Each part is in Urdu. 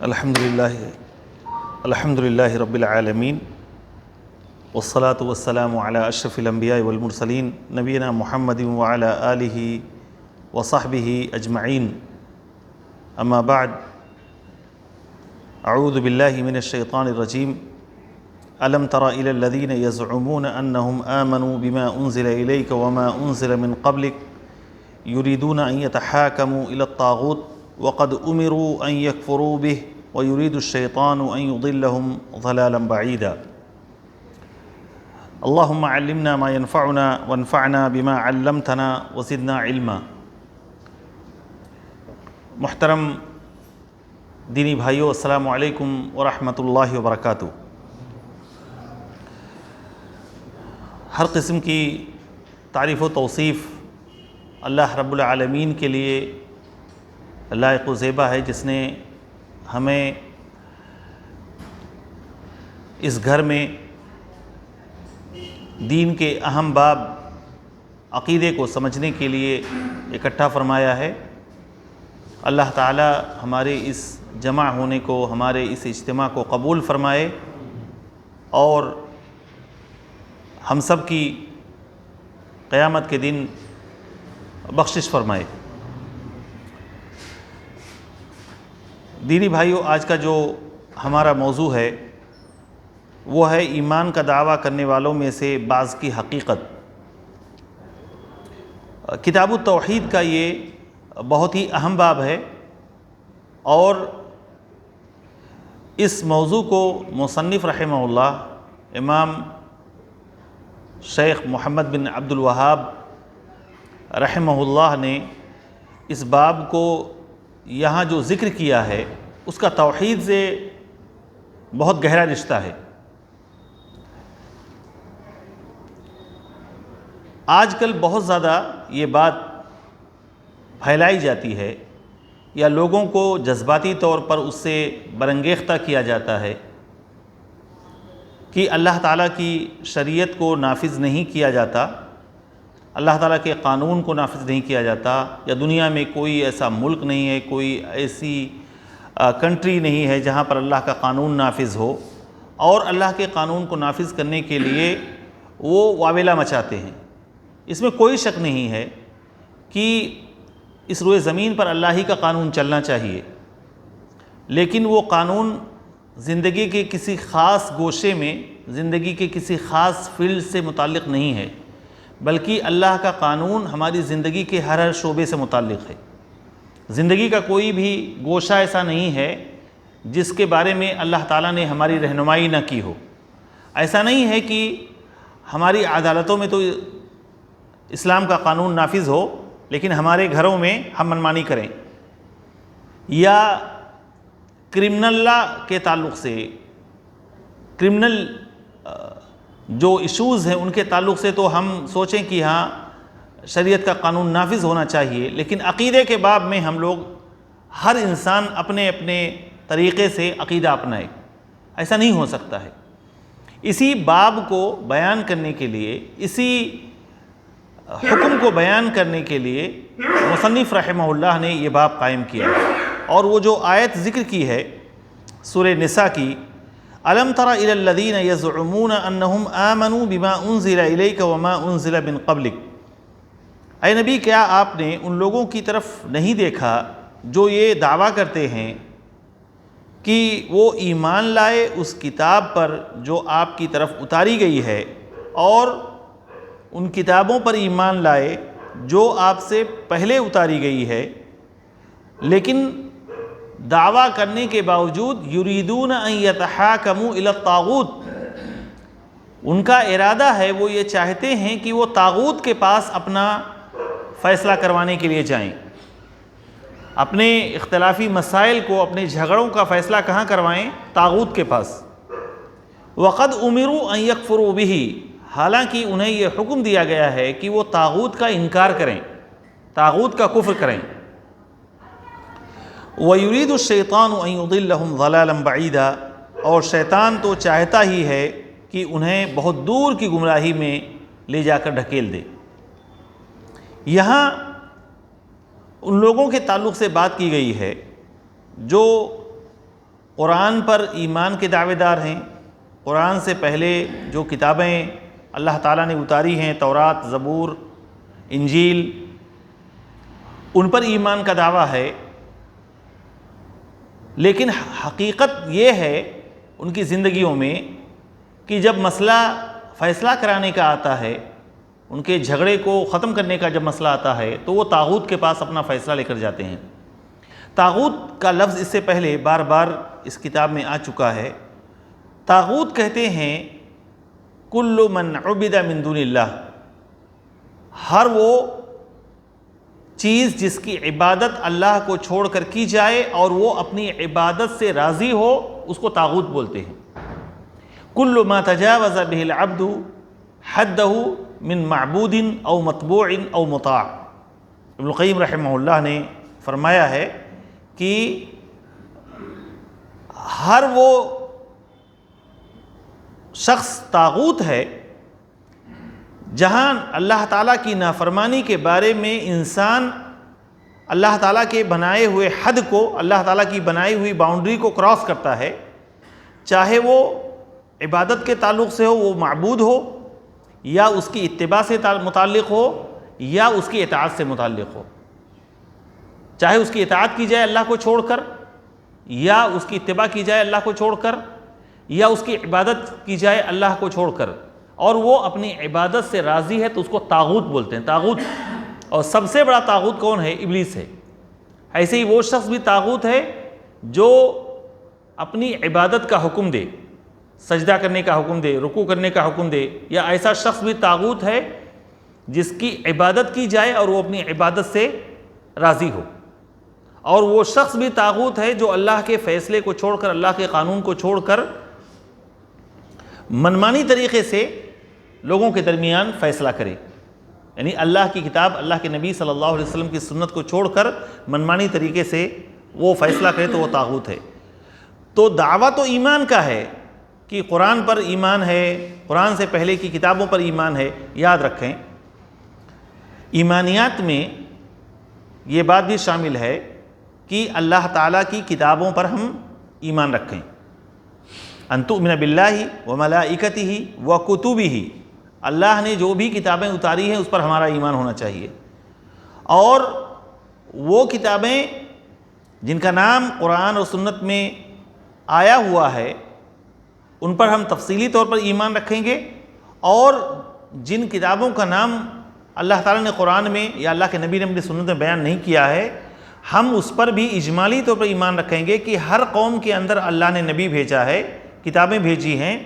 الحمدللہ رب العالمین والصلاة والسلام علی اشرف الانبیاء والمرسلین نبینا محمد وعلی آلہ وصحبہ اجمعین اما بعد اعوذ باللہ من الشیطان الرجیم الم تر الی الذین یزعمون انہم آمنوا بما انزل الیک وما انزل من قبلک یریدون ان یتحاکموا الی الطاغوت وقد امروا ان یکفروا به ويريد الشيطان أن يضلهم ضلالا بعيدا اللهم علمنا ما ينفعنا وانفعنا بما علمتنا وزدنا علما۔ محترم دینی بھائیو، السلام علیکم ورحمۃ اللہ وبرکاتہ۔ ہر قسم کی تعریف و توصیف اللہ رب العالمین کے لیے لائق و زیبا ہے، جس نے ہمیں اس گھر میں دین کے اہم باب عقیدے کو سمجھنے کے لیے اکٹھا فرمایا ہے۔ اللہ تعالی ہمارے اس جمع ہونے کو، ہمارے اس اجتماع کو قبول فرمائے اور ہم سب کی قیامت کے دن بخشش فرمائے۔ دینی بھائیو، آج کا جو ہمارا موضوع ہے وہ ہے ایمان کا دعویٰ کرنے والوں میں سے بعض کی حقیقت۔ کتاب التوحید کا یہ بہت ہی اہم باب ہے اور اس موضوع کو مصنف رحمہ اللہ امام شیخ محمد بن عبد الوہاب رحمہ اللہ نے اس باب کو یہاں جو ذکر کیا ہے اس کا توحید سے بہت گہرا رشتہ ہے۔ آج کل بہت زیادہ یہ بات پھیلائی جاتی ہے یا لوگوں کو جذباتی طور پر اس سے برانگیختہ کیا جاتا ہے کہ اللہ تعالیٰ کی شریعت کو نافذ نہیں کیا جاتا، اللہ تعالیٰ کے قانون کو نافذ نہیں کیا جاتا، یا دنیا میں کوئی ایسا ملک نہیں ہے، کوئی ایسی کنٹری نہیں ہے جہاں پر اللہ کا قانون نافذ ہو، اور اللہ کے قانون کو نافذ کرنے کے لیے وہ واویلا مچاتے ہیں۔ اس میں کوئی شک نہیں ہے کہ اس روئے زمین پر اللہ ہی کا قانون چلنا چاہیے، لیکن وہ قانون زندگی کے کسی خاص گوشے میں، زندگی کے کسی خاص فیلڈ سے متعلق نہیں ہے، بلکہ اللہ کا قانون ہماری زندگی کے ہر شعبے سے متعلق ہے۔ زندگی کا کوئی بھی گوشہ ایسا نہیں ہے جس کے بارے میں اللہ تعالیٰ نے ہماری رہنمائی نہ کی ہو۔ ایسا نہیں ہے کہ ہماری عدالتوں میں تو اسلام کا قانون نافذ ہو لیکن ہمارے گھروں میں ہم منمانی کریں، یا کرمنل لا کے تعلق سے، کرمنل جو ایشوز ہیں ان کے تعلق سے تو ہم سوچیں کہ ہاں شریعت کا قانون نافذ ہونا چاہیے، لیکن عقیدے کے باب میں ہم لوگ، ہر انسان اپنے اپنے طریقے سے عقیدہ اپنائے۔ ایسا نہیں ہو سکتا ہے۔ اسی باب کو بیان کرنے کے لیے، اسی حکم کو بیان کرنے کے لیے مصنف رحمہ اللہ نے یہ باب قائم کیا، اور وہ جو آیت ذکر کی ہے سورہ نساء کی، الم تر الی الذین یزعمون انہم آمنوا بما انزل الیک وما انزل من قبلک۔ اے نبی، کیا آپ نے ان لوگوں کی طرف نہیں دیکھا جو یہ دعویٰ کرتے ہیں کہ وہ ایمان لائے اس کتاب پر جو آپ کی طرف اتاری گئی ہے، اور ان کتابوں پر ایمان لائے جو آپ سے پہلے اتاری گئی ہے، لیکن دعویٰ کرنے کے باوجود یریدون ان یتحاکموا الی الطاغوت، ان کا ارادہ ہے، وہ یہ چاہتے ہیں کہ وہ طاغوت کے پاس اپنا فیصلہ کروانے کے لیے جائیں، اپنے اختلافی مسائل کو، اپنے جھگڑوں کا فیصلہ کہاں کروائیں؟ طاغوت کے پاس۔ وقد امروا ان یکفروا بہ، حالانکہ انہیں یہ حکم دیا گیا ہے کہ وہ طاغوت کا انکار کریں، طاغوت کا کفر کریں۔ وَيُرِيدُ الشَّيْطَانُ أَن يُضِلَّهُمْ ضَلَالًا بَعِيدًا، اور شیطان تو چاہتا ہی ہے کہ انہیں بہت دور کی گمراہی میں لے جا کر ڈھکیل دے۔ یہاں ان لوگوں کے تعلق سے بات کی گئی ہے جو قرآن پر ایمان کے دعوے دار ہیں، قرآن سے پہلے جو کتابیں اللہ تعالیٰ نے اتاری ہیں، تورات، زبور، انجیل، ان پر ایمان کا دعویٰ ہے، لیکن حقیقت یہ ہے ان کی زندگیوں میں کہ جب مسئلہ فیصلہ کرانے کا آتا ہے، ان کے جھگڑے کو ختم کرنے کا جب مسئلہ آتا ہے تو وہ طاغوت کے پاس اپنا فیصلہ لے کر جاتے ہیں۔ طاغوت کا لفظ اس سے پہلے بار بار اس کتاب میں آ چکا ہے۔ طاغوت کہتے ہیں کل من عبد من دون اللہ، ہر وہ چیز جس کی عبادت اللہ کو چھوڑ کر کی جائے اور وہ اپنی عبادت سے راضی ہو، اس کو طاغوت بولتے ہیں۔ کل ما تجاوز به العبد حده من معبود او متبوع او مطاع۔ ابن القیم رحمہ اللہ نے فرمایا ہے کہ ہر وہ شخص طاغوت ہے جہاں اللہ تعالیٰ کی نافرمانی کے بارے میں انسان اللہ تعالیٰ کے بنائے ہوئے حد کو، اللہ تعالیٰ کی بنائی ہوئی باؤنڈری کو کراس کرتا ہے، چاہے وہ عبادت کے تعلق سے ہو، وہ معبود ہو، یا اس کی اتباع سے متعلق ہو، یا اس کی اطاعت سے متعلق ہو، چاہے اس کی اطاعت کی جائے اللہ کو چھوڑ کر، یا اس کی اتباع کی جائے اللہ کو چھوڑ کر، یا اس کی عبادت کی جائے اللہ کو چھوڑ کر، اور وہ اپنی عبادت سے راضی ہے تو اس کو طاغوت بولتے ہیں۔ طاغوت، اور سب سے بڑا طاغوت کون ہے؟ ابلیس ہے۔ ایسے ہی وہ شخص بھی طاغوت ہے جو اپنی عبادت کا حکم دے، سجدہ کرنے کا حکم دے، رکوع کرنے کا حکم دے، یا ایسا شخص بھی طاغوت ہے جس کی عبادت کی جائے اور وہ اپنی عبادت سے راضی ہو۔ اور وہ شخص بھی طاغوت ہے جو اللہ کے فیصلے کو چھوڑ کر، اللہ کے قانون کو چھوڑ کر منمانی طریقے سے لوگوں کے درمیان فیصلہ کرے، یعنی اللہ کی کتاب، اللہ کے نبی صلی اللہ علیہ وسلم کی سنت کو چھوڑ کر منمانی طریقے سے وہ فیصلہ کرے تو وہ طاغوت ہے۔ تو دعویٰ تو ایمان کا ہے کہ قرآن پر ایمان ہے، قرآن سے پہلے کی کتابوں پر ایمان ہے۔ یاد رکھیں ایمانیات میں یہ بات بھی شامل ہے کہ اللہ تعالیٰ کی کتابوں پر ہم ایمان رکھیں، ان تؤمن باللہ وملائکتہ وکتبہ، اللہ نے جو بھی کتابیں اتاری ہیں اس پر ہمارا ایمان ہونا چاہیے، اور وہ کتابیں جن کا نام قرآن اور سنت میں آیا ہوا ہے ان پر ہم تفصیلی طور پر ایمان رکھیں گے، اور جن کتابوں کا نام اللہ تعالیٰ نے قرآن میں یا اللہ کے نبی نے اپنی سنت میں بیان نہیں کیا ہے، ہم اس پر بھی اجمالی طور پر ایمان رکھیں گے کہ ہر قوم کے اندر اللہ نے نبی بھیجا ہے، کتابیں بھیجی ہیں۔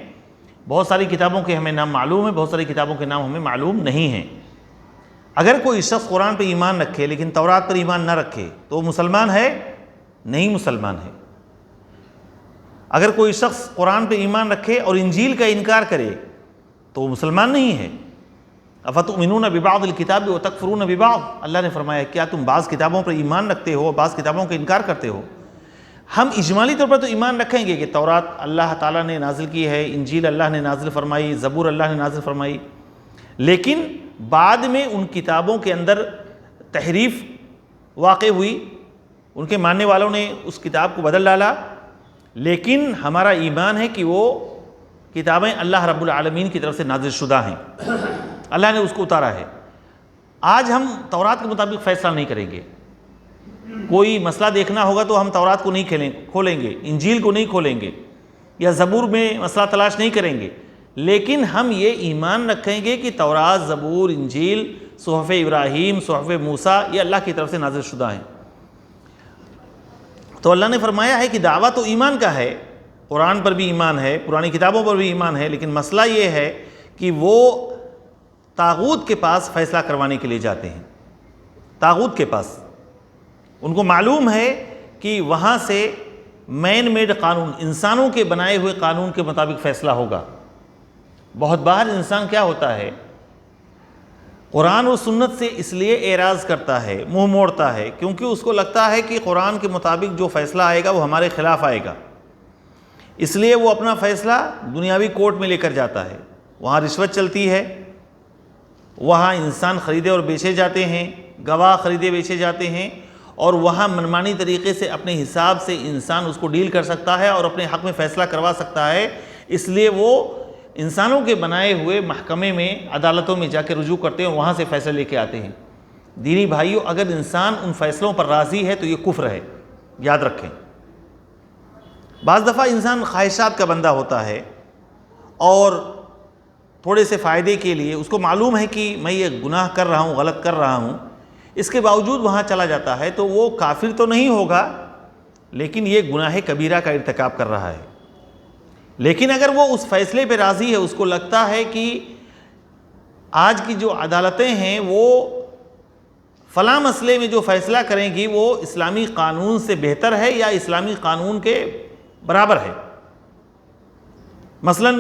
بہت ساری کتابوں کے ہمیں نام معلوم ہیں، بہت ساری کتابوں کے نام ہمیں معلوم نہیں ہیں۔ اگر کوئی شخص قرآن پہ ایمان رکھے لیکن تورات پر ایمان نہ رکھے تو وہ مسلمان ہے؟ نہیں مسلمان ہے۔ اگر کوئی شخص قرآن پہ ایمان رکھے اور انجیل کا انکار کرے تو وہ مسلمان نہیں ہے۔ افتؤمنون ببعض الکتاب وتکفرون ببعض، اللہ نے فرمایا کیا تم بعض کتابوں پر ایمان رکھتے ہو، بعض کتابوں کا انکار کرتے ہو؟ ہم اجمالی طور پر تو ایمان رکھیں گے کہ تورات اللہ تعالیٰ نے نازل کی ہے، انجیل اللہ نے نازل فرمائی، زبور اللہ نے نازل فرمائی، لیکن بعد میں ان کتابوں کے اندر تحریف واقع ہوئی، ان کے ماننے والوں نے اس کتاب کو بدل ڈالا، لیکن ہمارا ایمان ہے کہ وہ کتابیں اللہ رب العالمین کی طرف سے نازل شدہ ہیں، اللہ نے اس کو اتارا ہے۔ آج ہم تورات کے مطابق فیصلہ نہیں کریں گے، کوئی مسئلہ دیکھنا ہوگا تو ہم تورات کو نہیں کھولیں گے، انجیل کو نہیں کھولیں گے، یا زبور میں مسئلہ تلاش نہیں کریں گے، لیکن ہم یہ ایمان رکھیں گے کہ تورات، زبور، انجیل، صحف ابراہیم، صحف موسیٰ یہ اللہ کی طرف سے نازل شدہ ہیں۔ تو اللہ نے فرمایا ہے کہ دعویٰ تو ایمان کا ہے، قرآن پر بھی ایمان ہے، پرانی کتابوں پر بھی ایمان ہے، لیکن مسئلہ یہ ہے کہ وہ طاغوت کے پاس فیصلہ کروانے کے لیے جاتے ہیں، طاغوت کے پاس۔ ان کو معلوم ہے کہ وہاں سے مین میڈ قانون، انسانوں کے بنائے ہوئے قانون کے مطابق فیصلہ ہوگا۔ بہت بار انسان کیا ہوتا ہے، قرآن و سنت سے اس لیے اعراض کرتا ہے، منہ موڑتا ہے، کیونکہ اس کو لگتا ہے کہ قرآن کے مطابق جو فیصلہ آئے گا وہ ہمارے خلاف آئے گا، اس لیے وہ اپنا فیصلہ دنیاوی کورٹ میں لے کر جاتا ہے۔ وہاں رشوت چلتی ہے، وہاں انسان خریدے اور بیچے جاتے ہیں، گواہ خریدے بیچے جاتے ہیں، اور وہاں منمانی طریقے سے اپنے حساب سے انسان اس کو ڈیل کر سکتا ہے اور اپنے حق میں فیصلہ کروا سکتا ہے، اس لیے وہ انسانوں کے بنائے ہوئے محکمے میں، عدالتوں میں جا کے رجوع کرتے ہیں اور وہاں سے فیصلے لے کے آتے ہیں۔ دینی بھائیوں، اگر انسان ان فیصلوں پر راضی ہے تو یہ کفر ہے، یاد رکھیں۔ بعض دفعہ انسان خواہشات کا بندہ ہوتا ہے اور تھوڑے سے فائدے کے لیے اس کو معلوم ہے کہ میں یہ گناہ کر رہا ہوں، غلط کر رہا ہوں، اس کے باوجود وہاں چلا جاتا ہے، تو وہ کافر تو نہیں ہوگا لیکن یہ گناہ کبیرہ کا ارتکاب کر رہا ہے۔ لیکن اگر وہ اس فیصلے پہ راضی ہے، اس کو لگتا ہے کہ آج کی جو عدالتیں ہیں وہ فلاں مسئلے میں جو فیصلہ کریں گی وہ اسلامی قانون سے بہتر ہے یا اسلامی قانون کے برابر ہے۔ مثلا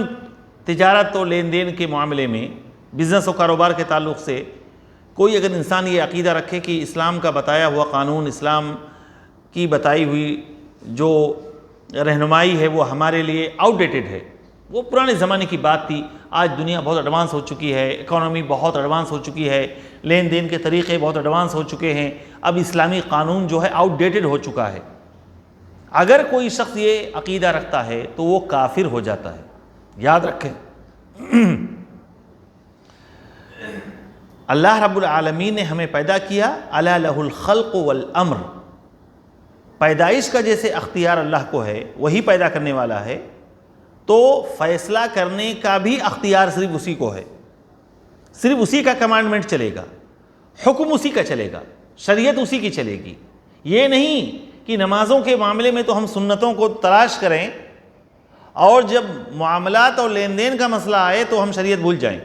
تجارت اور لین دین کے معاملے میں، بزنس و کاروبار کے تعلق سے کوئی اگر انسان یہ عقیدہ رکھے کہ اسلام کا بتایا ہوا قانون، اسلام کی بتائی ہوئی جو رہنمائی ہے وہ ہمارے لیے آؤٹ ڈیٹڈ ہے، وہ پرانے زمانے کی بات تھی، آج دنیا بہت ایڈوانس ہو چکی ہے، اکانومی بہت ایڈوانس ہو چکی ہے، لین دین کے طریقے بہت ایڈوانس ہو چکے ہیں، اب اسلامی قانون جو ہے آؤٹ ڈیٹڈ ہو چکا ہے، اگر کوئی شخص یہ عقیدہ رکھتا ہے تو وہ کافر ہو جاتا ہے۔ یاد رکھیں، اللہ رب العالمین نے ہمیں پیدا کیا، الا لہ الخلق والامر، پیدائش کا جیسے اختیار اللہ کو ہے، وہی پیدا کرنے والا ہے، تو فیصلہ کرنے کا بھی اختیار صرف اسی کو ہے، صرف اسی کا کمانڈمنٹ چلے گا، حکم اسی کا چلے گا، شریعت اسی کی چلے گی۔ یہ نہیں کہ نمازوں کے معاملے میں تو ہم سنتوں کو تلاش کریں اور جب معاملات اور لین دین کا مسئلہ آئے تو ہم شریعت بھول جائیں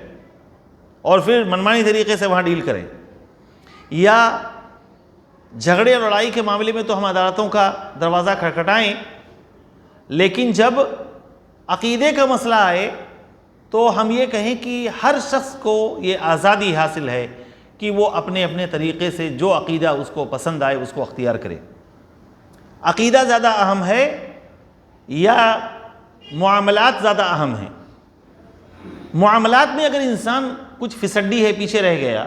اور پھر منمانی طریقے سے وہاں ڈیل کریں، یا جھگڑے اور لڑائی کے معاملے میں تو ہم عدالتوں کا دروازہ کھٹکھٹائیں، لیکن جب عقیدے کا مسئلہ آئے تو ہم یہ کہیں کہ ہر شخص کو یہ آزادی حاصل ہے کہ وہ اپنے اپنے طریقے سے جو عقیدہ اس کو پسند آئے اس کو اختیار کرے۔ عقیدہ زیادہ اہم ہے یا معاملات زیادہ اہم ہیں؟ معاملات میں اگر انسان کچھ فسڈی ہے، پیچھے رہ گیا،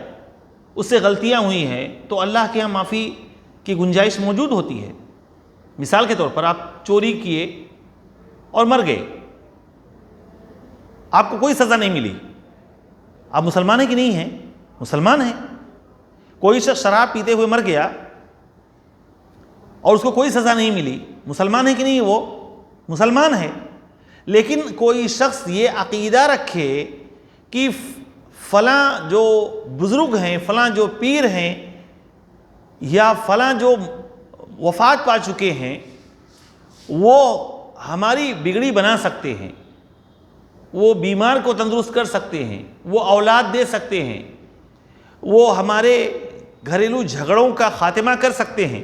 اس سے غلطیاں ہوئی ہیں تو اللہ کے ہاں معافی کی گنجائش موجود ہوتی ہے۔ مثال کے طور پر آپ چوری کیے اور مر گئے، آپ کو کوئی سزا نہیں ملی، آپ مسلمان ہیں کہ نہیں ہیں؟ مسلمان ہیں۔ کوئی شخص شراب پیتے ہوئے مر گیا اور اس کو کوئی سزا نہیں ملی، مسلمان ہے کہ نہیں؟ وہ مسلمان ہے۔ لیکن کوئی شخص یہ عقیدہ رکھے کہ فلاں جو بزرگ ہیں، فلاں جو پیر ہیں، یا فلاں جو وفات پا چکے ہیں، وہ ہماری بگڑی بنا سکتے ہیں، وہ بیمار کو تندرست کر سکتے ہیں، وہ اولاد دے سکتے ہیں، وہ ہمارے گھریلو جھگڑوں کا خاتمہ کر سکتے ہیں۔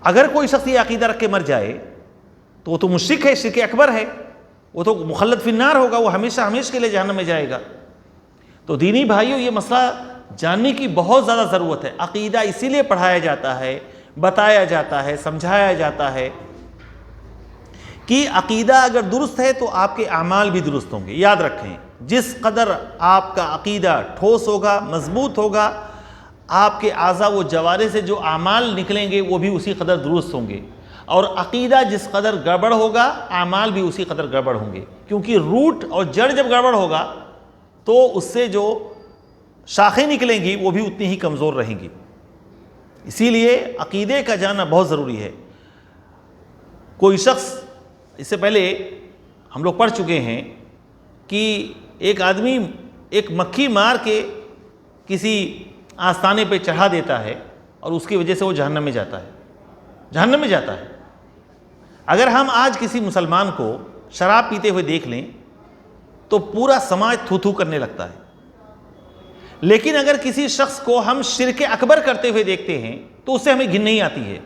اگر کوئی شخص یہ عقیدہ رکھ کے مر جائے تو وہ تو مشرک ہے، شرک اکبر ہے، وہ تو مخلد فی النار ہوگا، وہ ہمیشہ ہمیشہ کے لیے جہنم میں جائے گا۔ تو دینی بھائیوں، یہ مسئلہ جاننے کی بہت زیادہ ضرورت ہے۔ عقیدہ اسی لیے پڑھایا جاتا ہے، بتایا جاتا ہے، سمجھایا جاتا ہے کہ عقیدہ اگر درست ہے تو آپ کے اعمال بھی درست ہوں گے۔ یاد رکھیں، جس قدر آپ کا عقیدہ ٹھوس ہوگا، مضبوط ہوگا، آپ کے اعضاء و جوارح سے جو اعمال نکلیں گے وہ بھی اسی قدر درست ہوں گے، اور عقیدہ جس قدر گڑبڑ ہوگا اعمال بھی اسی قدر گڑبڑ ہوں گے، کیونکہ روٹ اور جڑ جب گڑبڑ ہوگا تو اس سے جو شاخیں نکلیں گی وہ بھی اتنی ہی کمزور رہیں گی۔ اسی لیے عقیدے کا جاننا بہت ضروری ہے۔ کوئی شخص، اس سے پہلے ہم لوگ پڑھ چکے ہیں کہ ایک آدمی ایک مکھی مار کے کسی آستانے پہ چڑھا دیتا ہے اور اس کی وجہ سے وہ جہنم میں جاتا ہے، جہنم میں جاتا ہے۔ اگر ہم آج کسی مسلمان کو شراب پیتے ہوئے دیکھ لیں تو پورا سماج تھو تھو کرنے لگتا ہے، لیکن اگر کسی شخص کو ہم شرک اکبر کرتے ہوئے دیکھتے ہیں تو اس سے ہمیں گھن نہیں آتی ہے،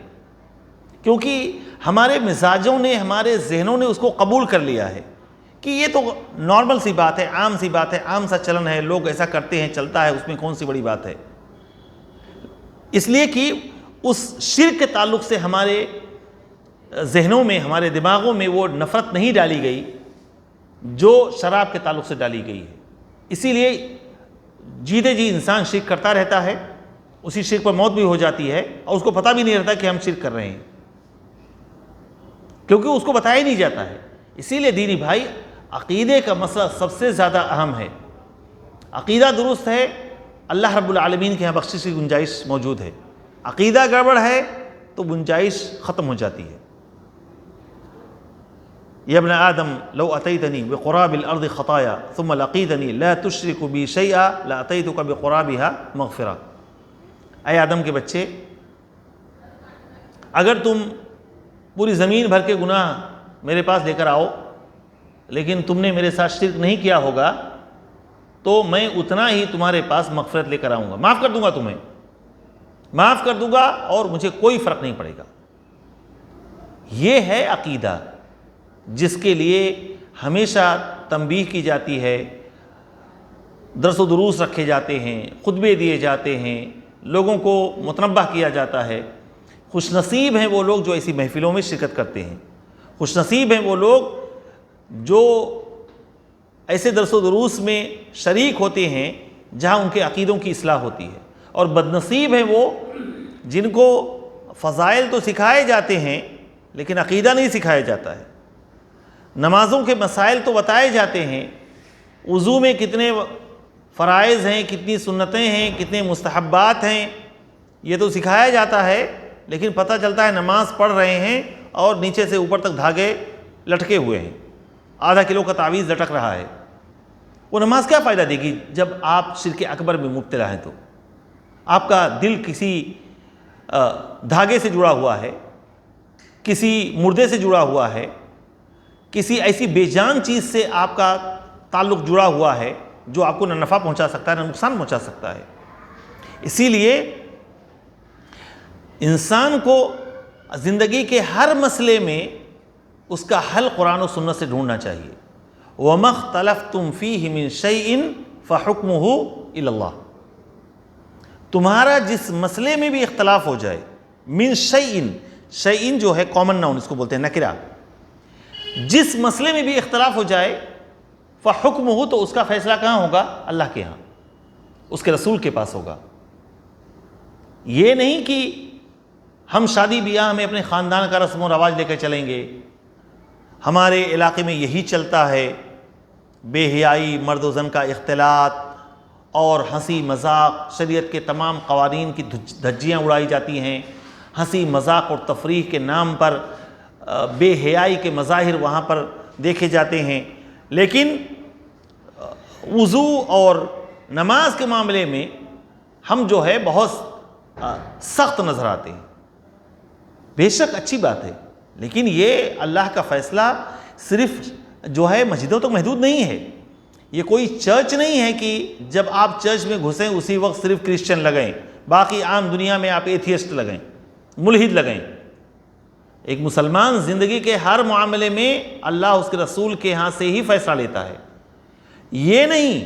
کیونکہ ہمارے مزاجوں نے، ہمارے ذہنوں نے اس کو قبول کر لیا ہے کہ یہ تو نارمل سی بات ہے، عام سی بات ہے، عام سا چلن ہے، لوگ ایسا کرتے ہیں، چلتا ہے، اس میں کون سی بڑی بات ہے۔ اس لیے کہ اس شرک کے تعلق سے ہمارے ذہنوں میں، ہمارے دماغوں میں وہ نفرت نہیں ڈالی گئی جو شراب کے تعلق سے ڈالی گئی ہے۔ اسی لیے جیتے جی انسان شرک کرتا رہتا ہے اسی شرک پر موت بھی ہو جاتی ہے اور اس کو پتہ بھی نہیں رہتا کہ ہم شرک کر رہے ہیں، کیونکہ اس کو بتایا ہی نہیں جاتا ہے۔ اسی لیے دینی بھائی، عقیدے کا مسئلہ سب سے زیادہ اہم ہے۔ عقیدہ درست ہے، اللہ رب العالمین کے یہاں بخشش کی گنجائش موجود ہے۔ عقیدہ گڑبڑ ہے تو گنجائش ختم ہو جاتی ہے۔ یا ابن آدم لو اتیتنی بقراب الارض خطایا ثم لقیتنی لا تشرک بی شیئا لاتیتک بقرابها مغفرہ۔ اے آدم کے بچے، اگر تم پوری زمین بھر کے گناہ میرے پاس لے کر آؤ لیکن تم نے میرے ساتھ شرک نہیں کیا ہوگا تو میں اتنا ہی تمہارے پاس مغفرت لے کر آؤں گا، معاف کر دوں گا، تمہیں معاف کر دوں گا اور مجھے کوئی فرق نہیں پڑے گا۔ یہ ہے عقیدہ جس کے لیے ہمیشہ تنبیہ کی جاتی ہے، درس و دروس رکھے جاتے ہیں، خطبے دیے جاتے ہیں، لوگوں کو متنبہ کیا جاتا ہے۔ خوش نصیب ہیں وہ لوگ جو ایسی محفلوں میں شرکت کرتے ہیں، خوش نصیب ہیں وہ لوگ جو ایسے درس و دروس میں شریک ہوتے ہیں جہاں ان کے عقیدوں کی اصلاح ہوتی ہے، اور بدنصیب ہیں وہ جن کو فضائل تو سکھائے جاتے ہیں لیکن عقیدہ نہیں سکھایا جاتا ہے۔ نمازوں کے مسائل تو بتائے جاتے ہیں، وضو میں کتنے فرائض ہیں، کتنی سنتیں ہیں، کتنے مستحبات ہیں، یہ تو سکھایا جاتا ہے، لیکن پتہ چلتا ہے نماز پڑھ رہے ہیں اور نیچے سے اوپر تک دھاگے لٹکے ہوئے ہیں، آدھا کلو کا تعویذ لٹک رہا ہے۔ وہ نماز کیا فائدہ دے گی جب آپ شرک اکبر میں مبتلا ہیں؟ تو آپ کا دل کسی دھاگے سے جڑا ہوا ہے، کسی مردے سے جڑا ہوا ہے، کسی ایسی بے جان چیز سے آپ کا تعلق جڑا ہوا ہے جو آپ کو نہ نفع پہنچا سکتا ہے نہ نقصان پہنچا سکتا ہے۔ اسی لیے انسان کو زندگی کے ہر مسئلے میں اس کا حل قرآن و سنت سے ڈھونڈنا چاہیے۔ وَمَا اخْتَلَفْتُمْ فِيهِ مِنْ شَيْءٍ فَحُكْمُهُ إِلَى اللَّهِ، تمہارا جس مسئلے میں بھی اختلاف ہو جائے، من شیئن، شیئن جو ہے کامن ناؤن، اس کو بولتے ہیں نکرہ، جس مسئلے میں بھی اختلاف ہو جائے فحکمہ، تو اس کا فیصلہ کہاں ہوگا؟ اللہ کے ہاں، اس کے رسول کے پاس ہوگا۔ یہ نہیں کہ ہم شادی بیاہ میں اپنے خاندان کا رسم و رواج لے کر چلیں گے، ہمارے علاقے میں یہی چلتا ہے، بے حیائی، مرد و زن کا اختلاط اور ہنسی مذاق، شریعت کے تمام قوانین کی دھجیاں اڑائی جاتی ہیں، ہنسی مذاق اور تفریح کے نام پر بے حیائی کے مظاہر وہاں پر دیکھے جاتے ہیں، لیکن وضو اور نماز کے معاملے میں ہم جو ہے بہت سخت نظر آتے ہیں۔ بے شک اچھی بات ہے، لیکن یہ اللہ کا فیصلہ صرف جو ہے مسجدوں تک محدود نہیں ہے۔ یہ کوئی چرچ نہیں ہے کہ جب آپ چرچ میں گھسیں اسی وقت صرف کرسچن لگیں، باقی عام دنیا میں آپ ایتھیسٹ لگیں، ملحد لگیں۔ ایک مسلمان زندگی کے ہر معاملے میں اللہ اس کے رسول کے ہاں سے ہی فیصلہ لیتا ہے۔ یہ نہیں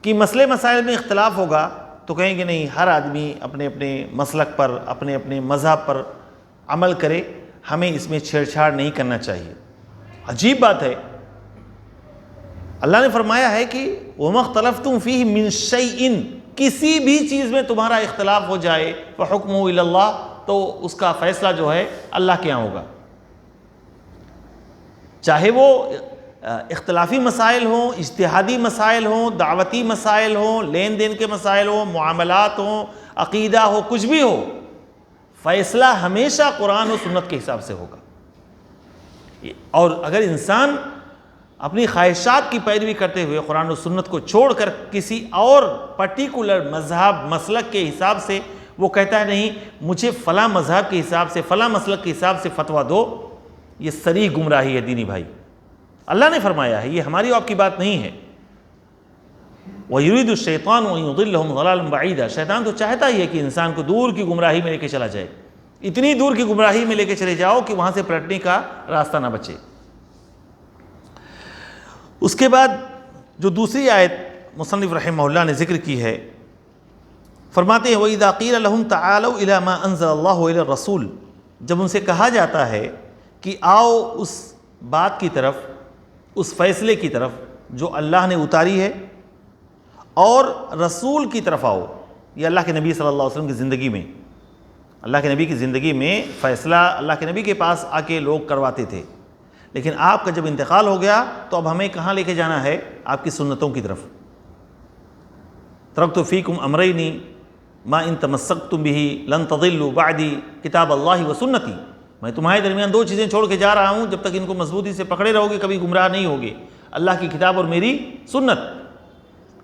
کہ مسئلے مسائل میں اختلاف ہوگا تو کہیں گے نہیں، ہر آدمی اپنے اپنے مسلک پر، اپنے اپنے مذہب پر عمل کرے، ہمیں اس میں چھیڑ چھاڑ نہیں کرنا چاہیے۔ عجیب بات ہے، اللہ نے فرمایا ہے کہ وَمَا اخْتَلَفْتُمْ فِيهِ مِنْ شَيْءٍ، کسی بھی چیز میں تمہارا اختلاف ہو جائے فَحُكْمُهُ إِلَى اللَّهِ، تو اس کا فیصلہ جو ہے اللہ کے یہاں ہوگا۔ چاہے وہ اختلافی مسائل ہوں، اجتہادی مسائل ہوں، دعوتی مسائل ہوں، لین دین کے مسائل ہوں، معاملات ہوں، عقیدہ ہو، کچھ بھی ہو، فیصلہ ہمیشہ قرآن و سنت کے حساب سے ہوگا۔ اور اگر انسان اپنی خواہشات کی پیروی کرتے ہوئے قرآن و سنت کو چھوڑ کر کسی اور پرٹیکولر مذہب مسلک کے حساب سے وہ کہتا ہے نہیں مجھے فلاں مذہب کے حساب سے، فلاں مسلک کے حساب سے فتویٰ دو، یہ صریح گمراہی ہے دینی بھائی۔ اللہ نے فرمایا ہے، یہ ہماری آپ کی بات نہیں ہے۔ وَيُرِيدُ الشَّيْطَانُ أَن يُضِلَّهُمْ ضَلَالًا بَعِيدًا، شیطان تو چاہتا ہی ہے کہ انسان کو دور کی گمراہی میں لے کے چلا جائے، اتنی دور کی گمراہی میں لے کے چلے جاؤ کہ وہاں سے پلٹنے کا راستہ نہ بچے۔ اس کے بعد جو دوسری آیت مصنف رحمہ اللہ نے ذکر کی ہے، فرماتے ہیں وَإِذَا قِيلَ لَهُمْ تَعَالَوْا إِلَى مَا أَنزَلَ اللَّهُ إِلَى الرَّسُولِ، جب ان سے کہا جاتا ہے کہ آؤ اس بات کی طرف، اس فیصلے کی طرف جو اللہ نے اتاری ہے، اور رسول کی طرف آؤ، یہ اللہ کے نبی صلی اللہ علیہ وسلم کی زندگی میں، اللہ کے نبی کی زندگی میں فیصلہ اللہ کے نبی کے پاس آ کے لوگ کرواتے تھے، لیکن آپ کا جب انتقال ہو گیا تو اب ہمیں کہاں لے کے جانا ہے؟ آپ کی سنتوں کی طرف۔ ترکت فیکم امرین ما ان تمسکتم بہ لن تضلوا بعدی کتاب اللہ و سنتی، میں تمہارے درمیان دو چیزیں چھوڑ کے جا رہا ہوں، جب تک ان کو مضبوطی سے پکڑے رہو گے کبھی گمراہ نہیں ہوگے، اللہ کی کتاب اور میری سنت۔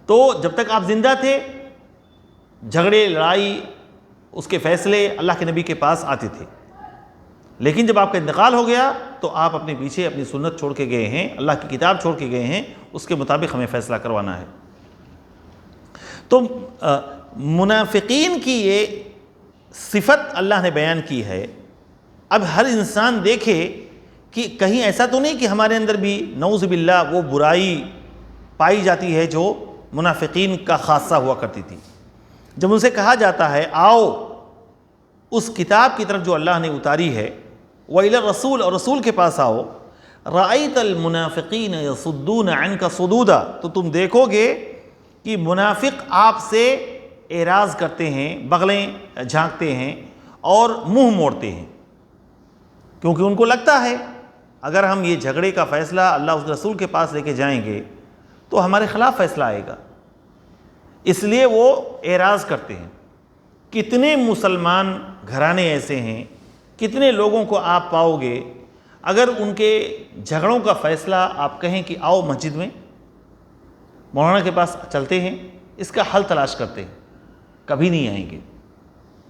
تو جب تک آپ زندہ تھے جھگڑے لڑائی اس کے فیصلے اللہ کے نبی کے پاس آتے تھے، لیکن جب آپ کا انتقال ہو گیا تو آپ اپنے پیچھے اپنی سنت چھوڑ کے گئے ہیں، اللہ کی کتاب چھوڑ کے گئے ہیں، اس کے مطابق ہمیں فیصلہ کروانا ہے۔ تو منافقین کی یہ صفت اللہ نے بیان کی ہے۔ اب ہر انسان دیکھے کہ کہیں ایسا تو نہیں کہ ہمارے اندر بھی نعوذ باللہ وہ برائی پائی جاتی ہے جو منافقین کا خاصہ ہوا کرتی تھی۔ جب ان سے کہا جاتا ہے آؤ اس کتاب کی طرف جو اللہ نے اتاری ہے، وَإِلَى الرَّسُولِ، اور رسول کے پاس آؤ، رَأَيْتَ الْمُنَافِقِينَ يَصُدُّونَ عَنْكَ صُدُودًا، تو تم دیکھو گے کہ منافق آپ سے اعراض کرتے ہیں، بغلیں جھانکتے ہیں اور منہ موڑتے ہیں، کیونکہ ان کو لگتا ہے اگر ہم یہ جھگڑے کا فیصلہ اللہ اس رسول کے پاس لے کے جائیں گے تو ہمارے خلاف فیصلہ آئے گا، اس لیے وہ اعراض کرتے ہیں۔ کتنے مسلمان گھرانے ایسے ہیں، کتنے لوگوں کو آپ پاؤ گے اگر ان کے جھگڑوں کا فیصلہ آپ کہیں کہ آؤ مسجد میں مولانا کے پاس چلتے ہیں، اس کا حل تلاش کرتے ہیں، کبھی نہیں آئیں گے،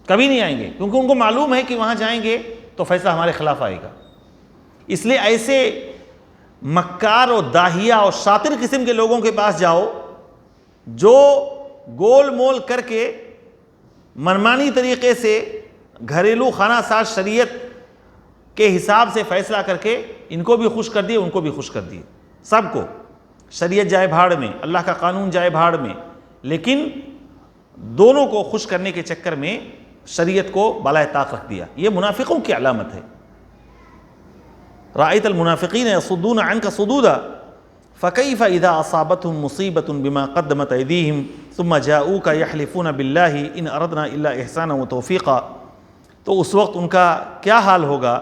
کبھی نہیں آئیں گے، کیونکہ ان کو معلوم ہے کہ وہاں جائیں گے تو فیصلہ ہمارے خلاف آئے گا۔ اس لیے ایسے مکار اور داہیہ اور شاطر قسم کے لوگوں کے پاس جاؤ جو گول مول کر کے منمانی طریقے سے گھریلو خانہ ساز شریعت کے حساب سے فیصلہ کر کے ان کو بھی خوش کر دیے ان کو بھی خوش کر دیے، سب کو شریعت جائے بھاڑ میں، اللہ کا قانون جائے بھاڑ میں، لیکن دونوں کو خوش کرنے کے چکر میں شریعت کو بالائے طاق رکھ دیا۔ یہ منافقوں کی علامت ہے۔ رأیت المنافقین یصدون عنک صدودا فکیف اذا اصابتهم مصیبۃ بما قدمت ایدیہم ثم جاؤوک یحلفون باللہ ان اردنا الا احسانا وتوفیقا، تو اس وقت ان کا کیا حال ہوگا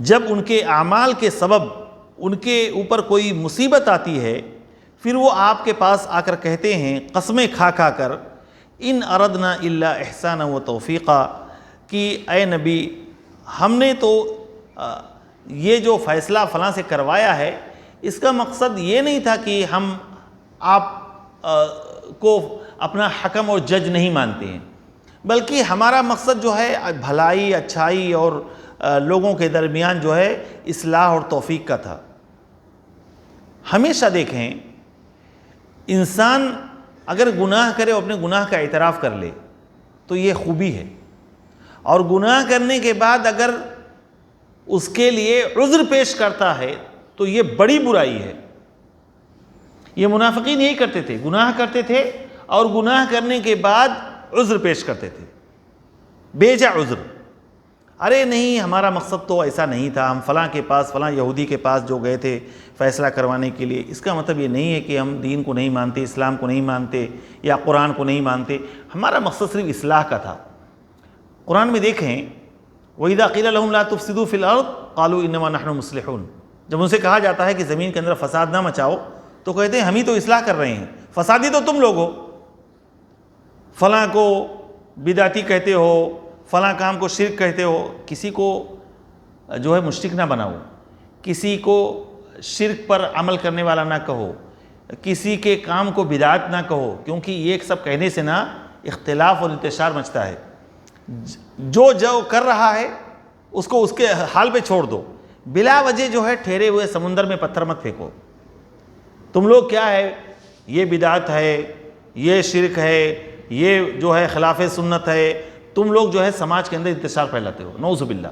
جب ان کے اعمال کے سبب ان کے اوپر کوئی مصیبت آتی ہے، پھر وہ آپ کے پاس آ کر کہتے ہیں قسمیں کھا کھا کر ان اردنا الا احسانا وتوفیقا، کہ اے نبی ہم نے تو یہ جو فیصلہ فلاں سے کروایا ہے اس کا مقصد یہ نہیں تھا کہ ہم آپ کو اپنا حکم اور جج نہیں مانتے ہیں، بلکہ ہمارا مقصد جو ہے بھلائی اچھائی اور لوگوں کے درمیان جو ہے اصلاح اور توفیق کا تھا۔ ہمیشہ دیکھیں انسان اگر گناہ کرے اور اپنے گناہ کا اعتراف کر لے تو یہ خوبی ہے، اور گناہ کرنے کے بعد اگر اس کے لیے عذر پیش کرتا ہے تو یہ بڑی برائی ہے۔ یہ منافقین یہی کرتے تھے، گناہ کرتے تھے اور گناہ کرنے کے بعد عذر پیش کرتے تھے، بے جا عذر، ارے نہیں ہمارا مقصد تو ایسا نہیں تھا، ہم فلاں کے پاس فلاں یہودی کے پاس جو گئے تھے فیصلہ کروانے کے لیے، اس کا مطلب یہ نہیں ہے کہ ہم دین کو نہیں مانتے، اسلام کو نہیں مانتے یا قرآن کو نہیں مانتے، ہمارا مقصد صرف اصلاح کا تھا۔ قرآن میں دیکھیں وَإِذَا قِيلَ لَهُمْ لَا تُفْسِدُوا فِي الْأَرْضِ قَالُوا إِنَّمَا نَحْنُ مُصْلِحُونَ، جب ان سے کہا جاتا ہے کہ زمین کے اندر فساد نہ مچاؤ تو کہتے ہیں ہم ہی تو اصلاح کر رہے ہیں، فسادی تو تم لوگ ہو، فلاں کو بدعتی کہتے ہو، فلاں کام کو شرک کہتے ہو۔ کسی کو جو ہے مشرک نہ بناؤ، کسی کو شرک پر عمل کرنے والا نہ کہو، کسی کے کام کو بدعت نہ کہو، کیونکہ یہ سب کہنے سے نا اختلاف اور انتشار مچتا ہے۔ جو کر رہا ہے اس کو اس کے حال پہ چھوڑ دو، بلا وجہ جو ہے ٹھہرے ہوئے سمندر میں پتھر مت پھینکو۔ تم لوگ کیا ہے، یہ بدعت ہے، یہ شرک ہے، یہ جو ہے خلاف سنت ہے، تم لوگ جو ہے سماج کے اندر انتشار پھیلاتے ہو، نعوذ باللہ۔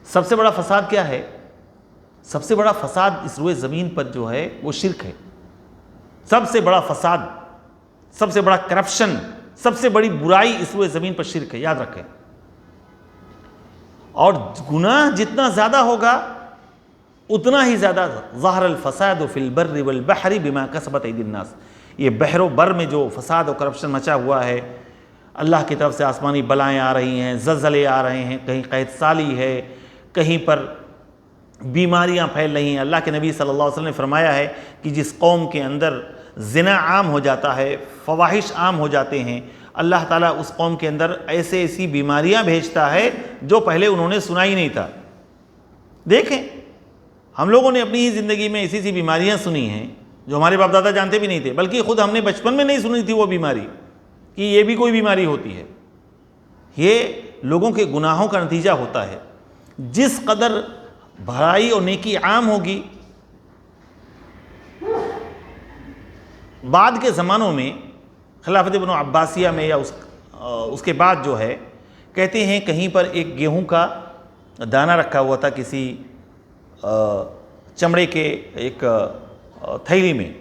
سب سے بڑا فساد کیا ہے؟ سب سے بڑا فساد اس روئے زمین پر جو ہے وہ شرک ہے۔ سب سے بڑا فساد، سب سے بڑا کرپشن، سب سے بڑی برائی اس روئے زمین پر شرک ہے، یاد رکھیں۔ اور گناہ جتنا زیادہ ہوگا اتنا ہی زیادہ ظہر الفساد فی البر والبحر بما کسبت ایدی الناس، یہ بحر و بر میں جو فساد و کرپشن مچا ہوا ہے، اللہ کی طرف سے آسمانی بلائیں آ رہی ہیں، زلزلے آ رہے ہیں، کہیں قحط سالی ہے، کہیں پر بیماریاں پھیل رہی ہیں۔ اللہ کے نبی صلی اللہ علیہ وسلم نے فرمایا ہے کہ جس قوم کے اندر زنا عام ہو جاتا ہے، فواحش عام ہو جاتے ہیں، اللہ تعالیٰ اس قوم کے اندر ایسی بیماریاں بھیجتا ہے جو پہلے انہوں نے سنا ہی نہیں تھا۔ دیکھیں، ہم لوگوں نے اپنی ہی زندگی میں ایسی بیماریاں سنی ہیں جو ہمارے باپ دادا جانتے بھی نہیں تھے، بلکہ خود ہم نے بچپن میں نہیں سنی تھی وہ بیماری کہ یہ بھی کوئی بیماری ہوتی ہے۔ یہ لوگوں کے گناہوں کا نتیجہ ہوتا ہے۔ جس قدر بھلائی اور نیکی عام ہوگی، بعد کے زمانوں میں خلافت بنو عباسیہ میں یا اس کے بعد جو ہے، کہتے ہیں کہیں پر ایک گیہوں کا دانہ رکھا ہوا تھا کسی چمڑے کے ایک تھیلی میں،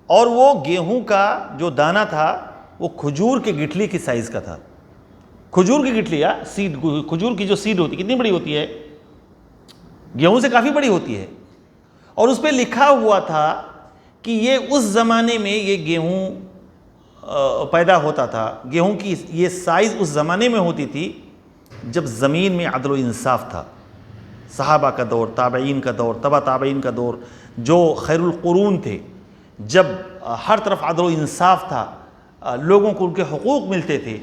اور وہ گیہوں کا جو دانہ تھا وہ کھجور کے گٹھلی کی سائز کا تھا۔ کھجور کی گٹھلی، سیڈ، کھجور کی جو سیڈ ہوتی ہے کتنی بڑی ہوتی ہے؟ گیہوں سے کافی بڑی ہوتی ہے، اور اس پہ لکھا ہوا تھا کہ یہ اس زمانے میں یہ گیہوں پیدا ہوتا تھا، گیہوں کی یہ سائز اس زمانے میں ہوتی تھی جب زمین میں عدل و انصاف تھا۔ صحابہ کا دور، تابعین کا دور، تبع تابعین کا دور، جو خیر القرون تھے، جب ہر طرف عدل و انصاف تھا، لوگوں کو ان کے حقوق ملتے تھے،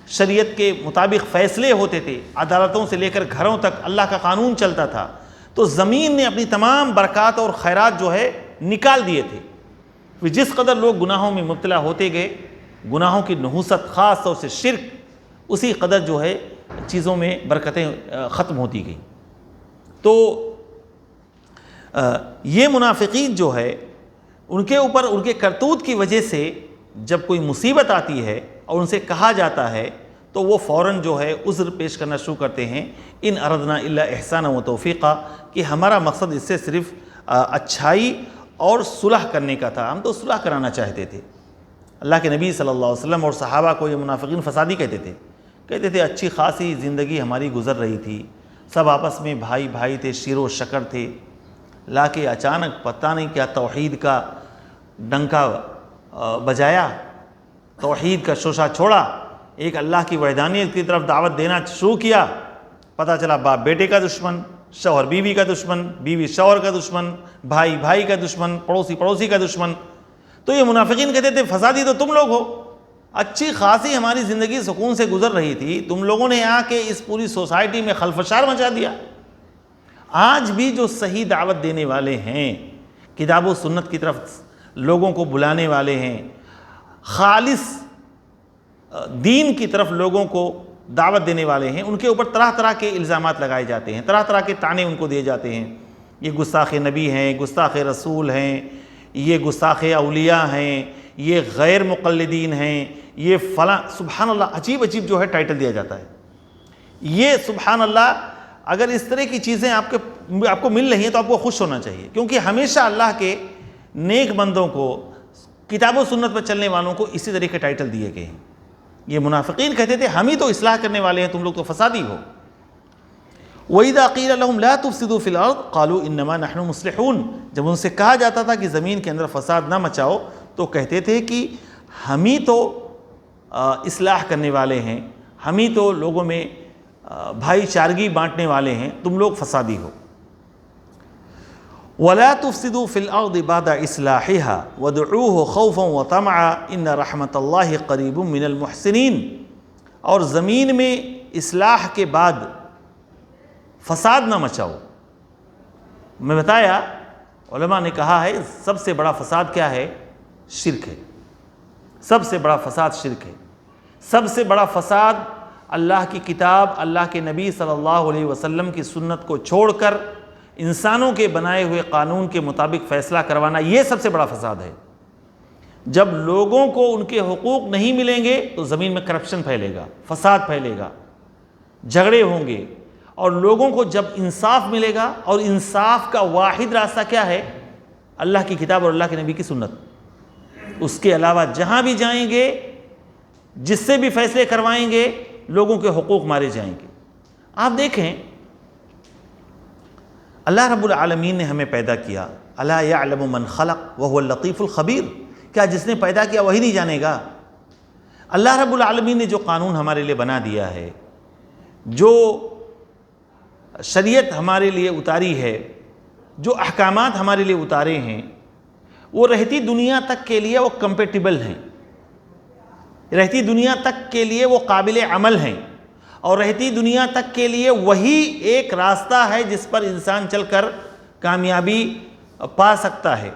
شریعت کے مطابق فیصلے ہوتے تھے، عدالتوں سے لے کر گھروں تک اللہ کا قانون چلتا تھا، تو زمین نے اپنی تمام برکات اور خیرات جو ہے نکال دیے تھے۔ پھر جس قدر لوگ گناہوں میں مبتلا ہوتے گئے، گناہوں کی نحوست، خاص طور سے شرک، اسی قدر جو ہے چیزوں میں برکتیں ختم ہوتی گئیں۔ تو یہ منافقین جو ہے، ان کے اوپر ان کے کرتوت کی وجہ سے جب کوئی مصیبت آتی ہے اور ان سے کہا جاتا ہے تو وہ فوراً جو ہے عذر پیش کرنا شروع کرتے ہیں، ان اردنا الا احسانا و توفیقا، کہ ہمارا مقصد اس سے صرف اچھائی اور صلح کرنے کا تھا، ہم تو صلح کرانا چاہتے تھے۔ اللہ کے نبی صلی اللہ علیہ وسلم اور صحابہ کو یہ منافقین فسادی کہتے تھے اچھی خاصی زندگی ہماری گزر رہی تھی، سب آپس میں بھائی بھائی تھے، شیر و شکر تھے، لا کے اچانک پتہ نہیں کیا توحید کا ڈنکا بجایا، توحید کا شوشہ چھوڑا، ایک اللہ کی وحدانیت کی طرف دعوت دینا شروع کیا، پتہ چلا باپ بیٹے کا دشمن، شوہر بیوی کا دشمن، بیوی شوہر کا دشمن، بھائی بھائی کا دشمن، پڑوسی کا دشمن۔ تو یہ منافقین کہتے تھے فسادی تو تم لوگ ہو، اچھی خاصی ہماری زندگی سکون سے گزر رہی تھی، تم لوگوں نے آ کے اس پوری سوسائٹی میں خلفشار مچا دیا۔ آج بھی جو صحیح دعوت دینے والے ہیں، کتاب و سنت کی طرف لوگوں کو بلانے والے ہیں، خالص دین کی طرف لوگوں کو دعوت دینے والے ہیں، ان کے اوپر طرح طرح کے الزامات لگائے جاتے ہیں، طرح طرح کے طعنے ان کو دیے جاتے ہیں، یہ گستاخ نبی ہیں، گستاخ رسول ہیں، یہ گستاخ اولیاء ہیں، یہ غیر مقلدین ہیں، یہ فلاں، سبحان اللہ، عجیب جو ہے ٹائٹل دیا جاتا ہے۔ یہ سبحان اللہ، اگر اس طرح کی چیزیں آپ کو مل رہی ہیں تو آپ کو خوش ہونا چاہیے، کیونکہ ہمیشہ اللہ کے نیک بندوں کو، کتاب و سنت پر چلنے والوں کو اسی طرح کے ٹائٹل دیے گئے ہیں۔ یہ منافقین کہتے تھے ہم ہی تو اصلاح کرنے والے ہیں، تم لوگ تو فسادی ہو۔ وَإِذَا قِيلَ لَهُمْ لَا تُفْسِدُوا فِي الْأَرْضِ قَالُوا إِنَّمَا نَحْنُ مُصْلِحُونَ، جب ان سے کہا جاتا تھا کہ زمین کے اندر فساد نہ مچاؤ تو کہتے تھے کہ ہم ہی تو اصلاح کرنے والے ہیں، ہم ہی تو لوگوں میں بھائی چارگی بانٹنے والے ہیں، تم لوگ فسادی ہو۔ وَلَا تُفْسِدُوا فِي الْأَرْضِ بَعْدَ إِصْلَاحِهَا وَادْعُوهُ خَوْفًا وَطَمَعًا إِنَّ رَحْمَةَ اللَّهِ قَرِيبٌ مِّنَ الْمُحْسِنِينَ، اور زمین میں اصلاح کے بعد فساد نہ مچاؤ۔ میں بتایا، علماء نے کہا ہے سب سے بڑا فساد کیا ہے؟ شرک ہے۔ سب سے بڑا فساد شرک ہے۔ سب سے بڑا فساد اللہ کی کتاب، اللہ کے نبی صلی اللہ علیہ وسلم کی سنت کو چھوڑ کر انسانوں کے بنائے ہوئے قانون کے مطابق فیصلہ کروانا، یہ سب سے بڑا فساد ہے۔ جب لوگوں کو ان کے حقوق نہیں ملیں گے تو زمین میں کرپشن پھیلے گا، فساد پھیلے گا، جھگڑے ہوں گے، اور لوگوں کو جب انصاف ملے گا، اور انصاف کا واحد راستہ کیا ہے؟ اللہ کی کتاب اور اللہ کے نبی کی سنت۔ اس کے علاوہ جہاں بھی جائیں گے، جس سے بھی فیصلے کروائیں گے، لوگوں کے حقوق مارے جائیں گے۔ آپ دیکھیں، اللہ رب العالمین نے ہمیں پیدا کیا، الا یعلم من خلق وهو اللطیف الخبیر، کیا جس نے پیدا کیا وہی نہیں جانے گا؟ اللہ رب العالمین نے جو قانون ہمارے لیے بنا دیا ہے، جو شریعت ہمارے لیے اتاری ہے، جو احکامات ہمارے لیے اتارے ہیں، وہ رہتی دنیا تک کے لیے وہ کمپیٹیبل ہیں، رہتی دنیا تک کے لیے وہ قابل عمل ہیں، اور رہتی دنیا تک کے لیے وہی ایک راستہ ہے جس پر انسان چل کر کامیابی پا سکتا ہے۔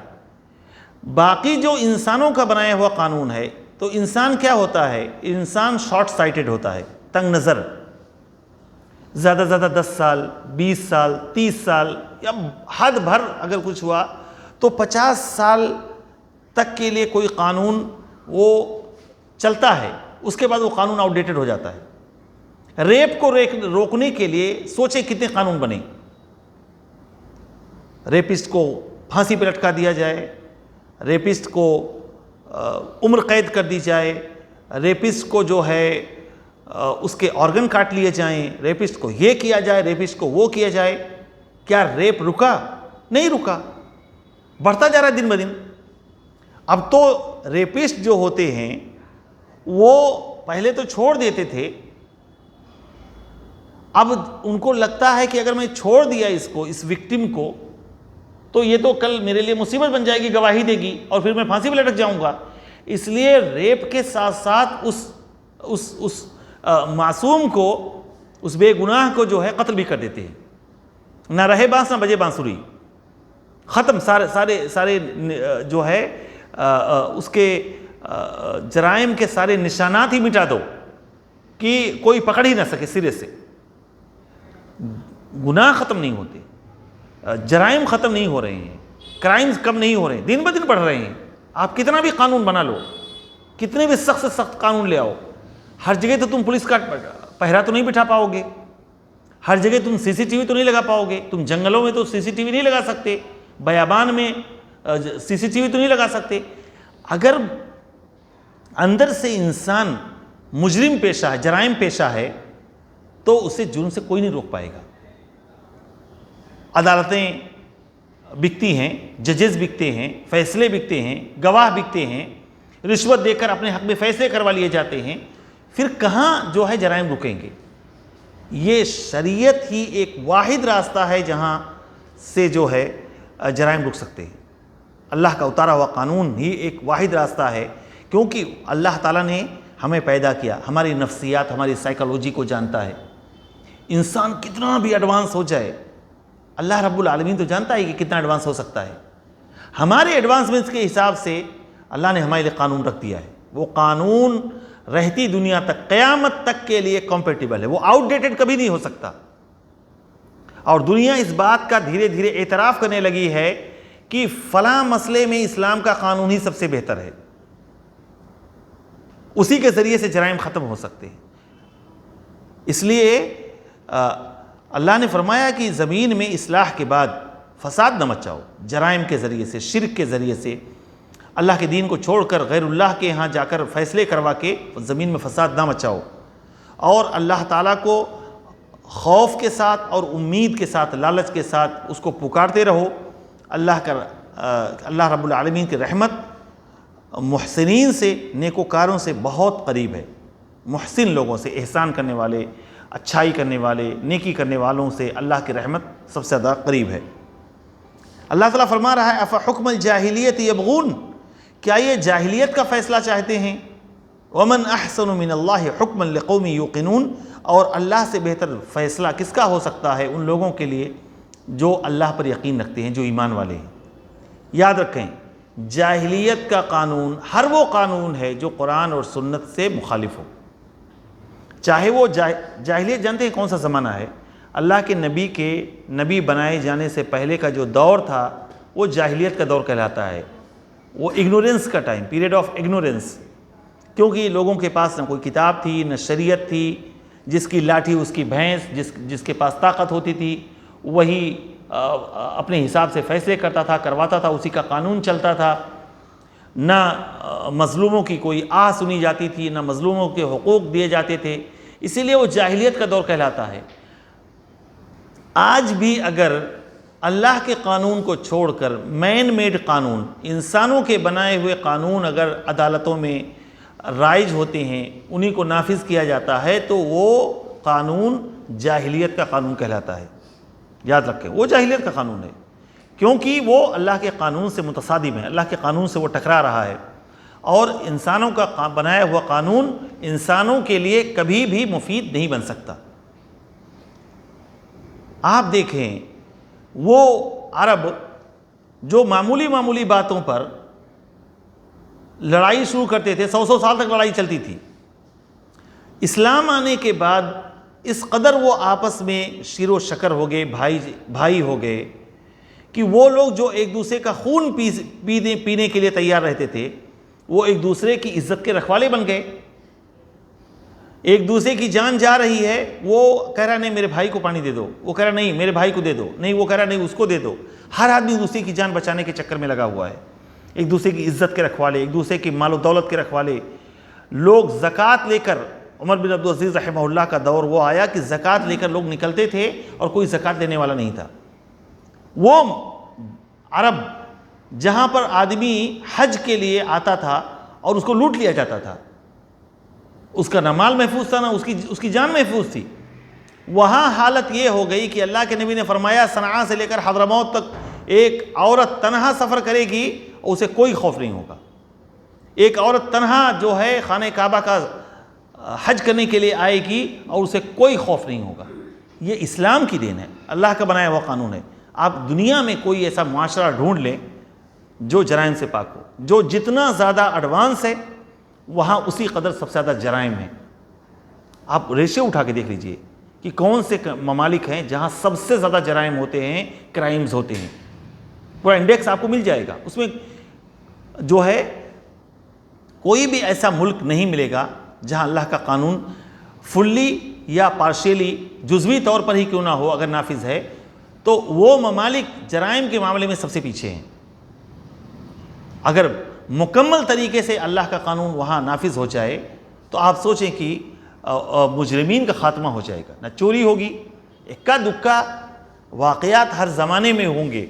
باقی جو انسانوں کا بنایا ہوا قانون ہے، تو انسان کیا ہوتا ہے؟ انسان شارٹ سائٹڈ ہوتا ہے، تنگ نظر، زیادہ زیادہ 10 سال 20 سال 30 سال یا حد بھر اگر کچھ ہوا تو 50 سال تک کے لیے کوئی قانون وہ چلتا ہے، اس کے بعد وہ قانون آؤٹ ڈیٹڈ ہو جاتا ہے۔ ریپ کو روکنے کے لیے سوچیں کتنے قانون بنے، ریپسٹ کو پھانسی پہ لٹکا دیا جائے، ریپسٹ کو عمر قید کر دی جائے، ریپسٹ کو جو ہے اس کے آرگن کاٹ لیے جائیں، ریپسٹ کو یہ کیا جائے، ریپسٹ کو وہ کیا جائے۔ کیا ریپ رکا؟ نہیں رکا، بڑھتا جا رہا ہے دن بدن۔ اب تو ریپسٹ جو ہوتے ہیں وہ پہلے تو چھوڑ دیتے تھے، اب ان کو لگتا ہے کہ اگر میں چھوڑ دیا اس وکٹم کو تو یہ تو کل میرے لیے مصیبت بن جائے گی، گواہی دے گی اور پھر میں پھانسی پہ لٹک جاؤں گا۔ اس لیے ریپ کے ساتھ ساتھ اس معصوم کو، اس بے گناہ کو جو ہے قتل بھی کر دیتے ہیں۔ نہ رہے بانس نہ بجے بانسری، ختم، سارے جو ہے اس کے جرائم کے سارے نشانات ہی مٹا دو کہ کوئی پکڑ ہی نہ سکے سرے سے۔ گناہ ختم نہیں ہوتے، جرائم ختم نہیں ہو رہے ہیں، کرائمز کم نہیں ہو رہے ہیں، دن بدن بڑھ رہے ہیں۔ آپ کتنا بھی قانون بنا لو، کتنے بھی سخت سے سخت قانون لے آؤ، ہر جگہ تو تم پولیس کا پہرا تو نہیں بٹھا پاؤ گے، ہر جگہ تم سی سی ٹی وی تو نہیں لگا پاؤ گے، تم جنگلوں میں تو سی سی ٹی وی نہیں لگا سکتے، بیابان میں سی سی ٹی وی تو نہیں لگا سکتے۔ اگر اندر سے انسان مجرم پیشہ ہے، جرائم پیشہ ہے، تو اسے جرم سے کوئی نہیں روک پائے گا۔ عدالتیں بکتی ہیں، ججز بکتے ہیں، فیصلے بکتے ہیں، گواہ بکتے ہیں، رشوت دے کر اپنے حق میں فیصلے کروا لیے جاتے ہیں، پھر کہاں جو ہے جرائم رکیں گے؟ یہ شریعت ہی ایک واحد راستہ ہے جہاں سے جو ہے جرائم رک سکتے ہیں۔ اللہ کا اتارا ہوا قانون ہی ایک واحد راستہ ہے، کیونکہ اللہ تعالیٰ نے ہمیں پیدا کیا، ہماری نفسیات، ہماری سائیکالوجی کو جانتا ہے۔ انسان کتنا بھی ایڈوانس ہو جائے، اللہ رب العالمین تو جانتا ہے کہ کتنا ایڈوانس ہو سکتا ہے۔ ہمارے ایڈوانسمنٹس کے حساب سے اللہ نے ہمارے لیے قانون رکھ دیا ہے، وہ قانون رہتی دنیا تک، قیامت تک کے لیے کمپیٹیبل ہے، وہ آؤٹ ڈیٹڈ کبھی نہیں ہو سکتا۔ اور دنیا اس بات کا دھیرے دھیرے اعتراف کرنے لگی ہے کہ فلاں مسئلے میں اسلام کا قانون ہی سب سے بہتر ہے، اسی کے ذریعے سے جرائم ختم ہو سکتے ہیں۔ اس لیے اللہ نے فرمایا کہ زمین میں اصلاح کے بعد فساد نہ مچاؤ، جرائم کے ذریعے سے، شرک کے ذریعے سے، اللہ کے دین کو چھوڑ کر غیر اللہ کے ہاں جا کر فیصلے کروا کے زمین میں فساد نہ مچاؤ، اور اللہ تعالیٰ کو خوف کے ساتھ اور امید کے ساتھ، لالچ کے ساتھ اس کو پکارتے رہو۔ اللہ رب العالمین کی رحمت محسنین سے، نیکوکاروں سے بہت قریب ہے۔ محسن لوگوں سے، احسان کرنے والے، اچھائی کرنے والے، نیکی کرنے والوں سے اللہ کی رحمت سب سے زیادہ قریب ہے۔ اللہ تعالیٰ فرما رہا ہے افحکم الجاہلیت یبغون، کیا یہ جاہلیت کا فیصلہ چاہتے ہیں؟ ومن احسن من اللہ حکما لقوم یوقنون، اور اللہ سے بہتر فیصلہ کس کا ہو سکتا ہے ان لوگوں کے لیے جو اللہ پر یقین رکھتے ہیں، جو ایمان والے ہیں۔ یاد رکھیں، جاہلیت کا قانون ہر وہ قانون ہے جو قرآن اور سنت سے مخالف ہو، چاہے وہ جاہلیت، جانتے ہیں کون سا زمانہ ہے؟ اللہ کے نبی بنائے جانے سے پہلے کا جو دور تھا وہ جاہلیت کا دور کہلاتا ہے، وہ اگنورنس کا ٹائم، پیریڈ آف اگنورنس، کیونکہ لوگوں کے پاس نہ کوئی کتاب تھی، نہ شریعت تھی، جس کی لاٹھی اس کی بھینس، جس کے پاس طاقت ہوتی تھی وہی اپنے حساب سے فیصلے کرتا تھا، کرواتا تھا، اسی کا قانون چلتا تھا، نہ مظلوموں کی کوئی آہ سنی جاتی تھی، نہ مظلوموں کے حقوق دیے جاتے تھے، اسی لیے وہ جاہلیت کا دور کہلاتا ہے۔ آج بھی اگر اللہ کے قانون کو چھوڑ کر مین میڈ قانون، انسانوں کے بنائے ہوئے قانون اگر عدالتوں میں رائج ہوتے ہیں، انہی کو نافذ کیا جاتا ہے، تو وہ قانون جاہلیت کا قانون کہلاتا ہے۔ یاد رکھیں، وہ جاہلیت کا قانون ہے، کیونکہ وہ اللہ کے قانون سے متصادم ہے، اللہ کے قانون سے وہ ٹکرا رہا ہے، اور انسانوں کا بنایا ہوا قانون انسانوں کے لیے کبھی بھی مفید نہیں بن سکتا۔ آپ دیکھیں، وہ عرب جو معمولی باتوں پر لڑائی شروع کرتے تھے، 100 سال تک لڑائی چلتی تھی، اسلام آنے کے بعد اس قدر وہ آپس میں شیر و شکر ہو گئے، بھائی ہو گئے، کہ وہ لوگ جو ایک دوسرے کا خون پینے کے لیے تیار رہتے تھے، وہ ایک دوسرے کی عزت کے رکھوالے بن گئے۔ ایک دوسرے کی جان جا رہی ہے، وہ کہہ رہا نہیں میرے بھائی کو پانی دے دو، وہ کہہ رہا نہیں میرے بھائی کو دے دو، نہیں وہ کہہ رہا نہیں اس کو دے دو۔ ہر آدمی دوسرے کی جان بچانے کے چکر میں لگا ہوا ہے، ایک دوسرے کی عزت کے رکھوالے، ایک دوسرے کی مال و دولت کے رکھوالے۔ لوگ زکوٰۃ لے کر، عمر بن عبدالعزیز رحمہ اللہ کا دور وہ آیا کہ زکوٰۃ لے کر لوگ نکلتے تھے اور کوئی زکوٰۃ دینے والا نہیں تھا۔ وہ عرب جہاں پر آدمی حج کے لیے آتا تھا اور اس کو لوٹ لیا جاتا تھا، اس کا نہ مال محفوظ تھا، نہ اس کی جان محفوظ تھی، وہاں حالت یہ ہو گئی کہ اللہ کے نبی نے فرمایا صنعاء سے لے کر حضرموت تک ایک عورت تنہا سفر کرے گی اور اسے کوئی خوف نہیں ہوگا۔ ایک عورت تنہا جو ہے خانہ کعبہ کا حج کرنے کے لیے آئے گی اور اسے کوئی خوف نہیں ہوگا۔ یہ اسلام کی دین ہے، اللہ کا بنایا ہوا قانون ہے۔ آپ دنیا میں کوئی ایسا معاشرہ ڈھونڈ لیں جو جرائم سے پاک ہو، جو جتنا زیادہ ایڈوانس ہے وہاں اسی قدر سب سے زیادہ جرائم ہیں۔ آپ ریشے اٹھا کے دیکھ لیجئے کہ کون سے ممالک ہیں جہاں سب سے زیادہ جرائم ہوتے ہیں، کرائمز ہوتے ہیں، پورا انڈیکس آپ کو مل جائے گا۔ اس میں جو ہے کوئی بھی ایسا ملک نہیں ملے گا جہاں اللہ کا قانون فلی یا پارشیلی، جزوی طور پر ہی کیوں نہ ہو، اگر نافذ ہے تو وہ ممالک جرائم کے معاملے میں سب سے پیچھے ہیں۔ اگر مکمل طریقے سے اللہ کا قانون وہاں نافذ ہو جائے تو آپ سوچیں کہ مجرمین کا خاتمہ ہو جائے گا، نہ چوری ہوگی، اکا دکا واقعات ہر زمانے میں ہوں گے۔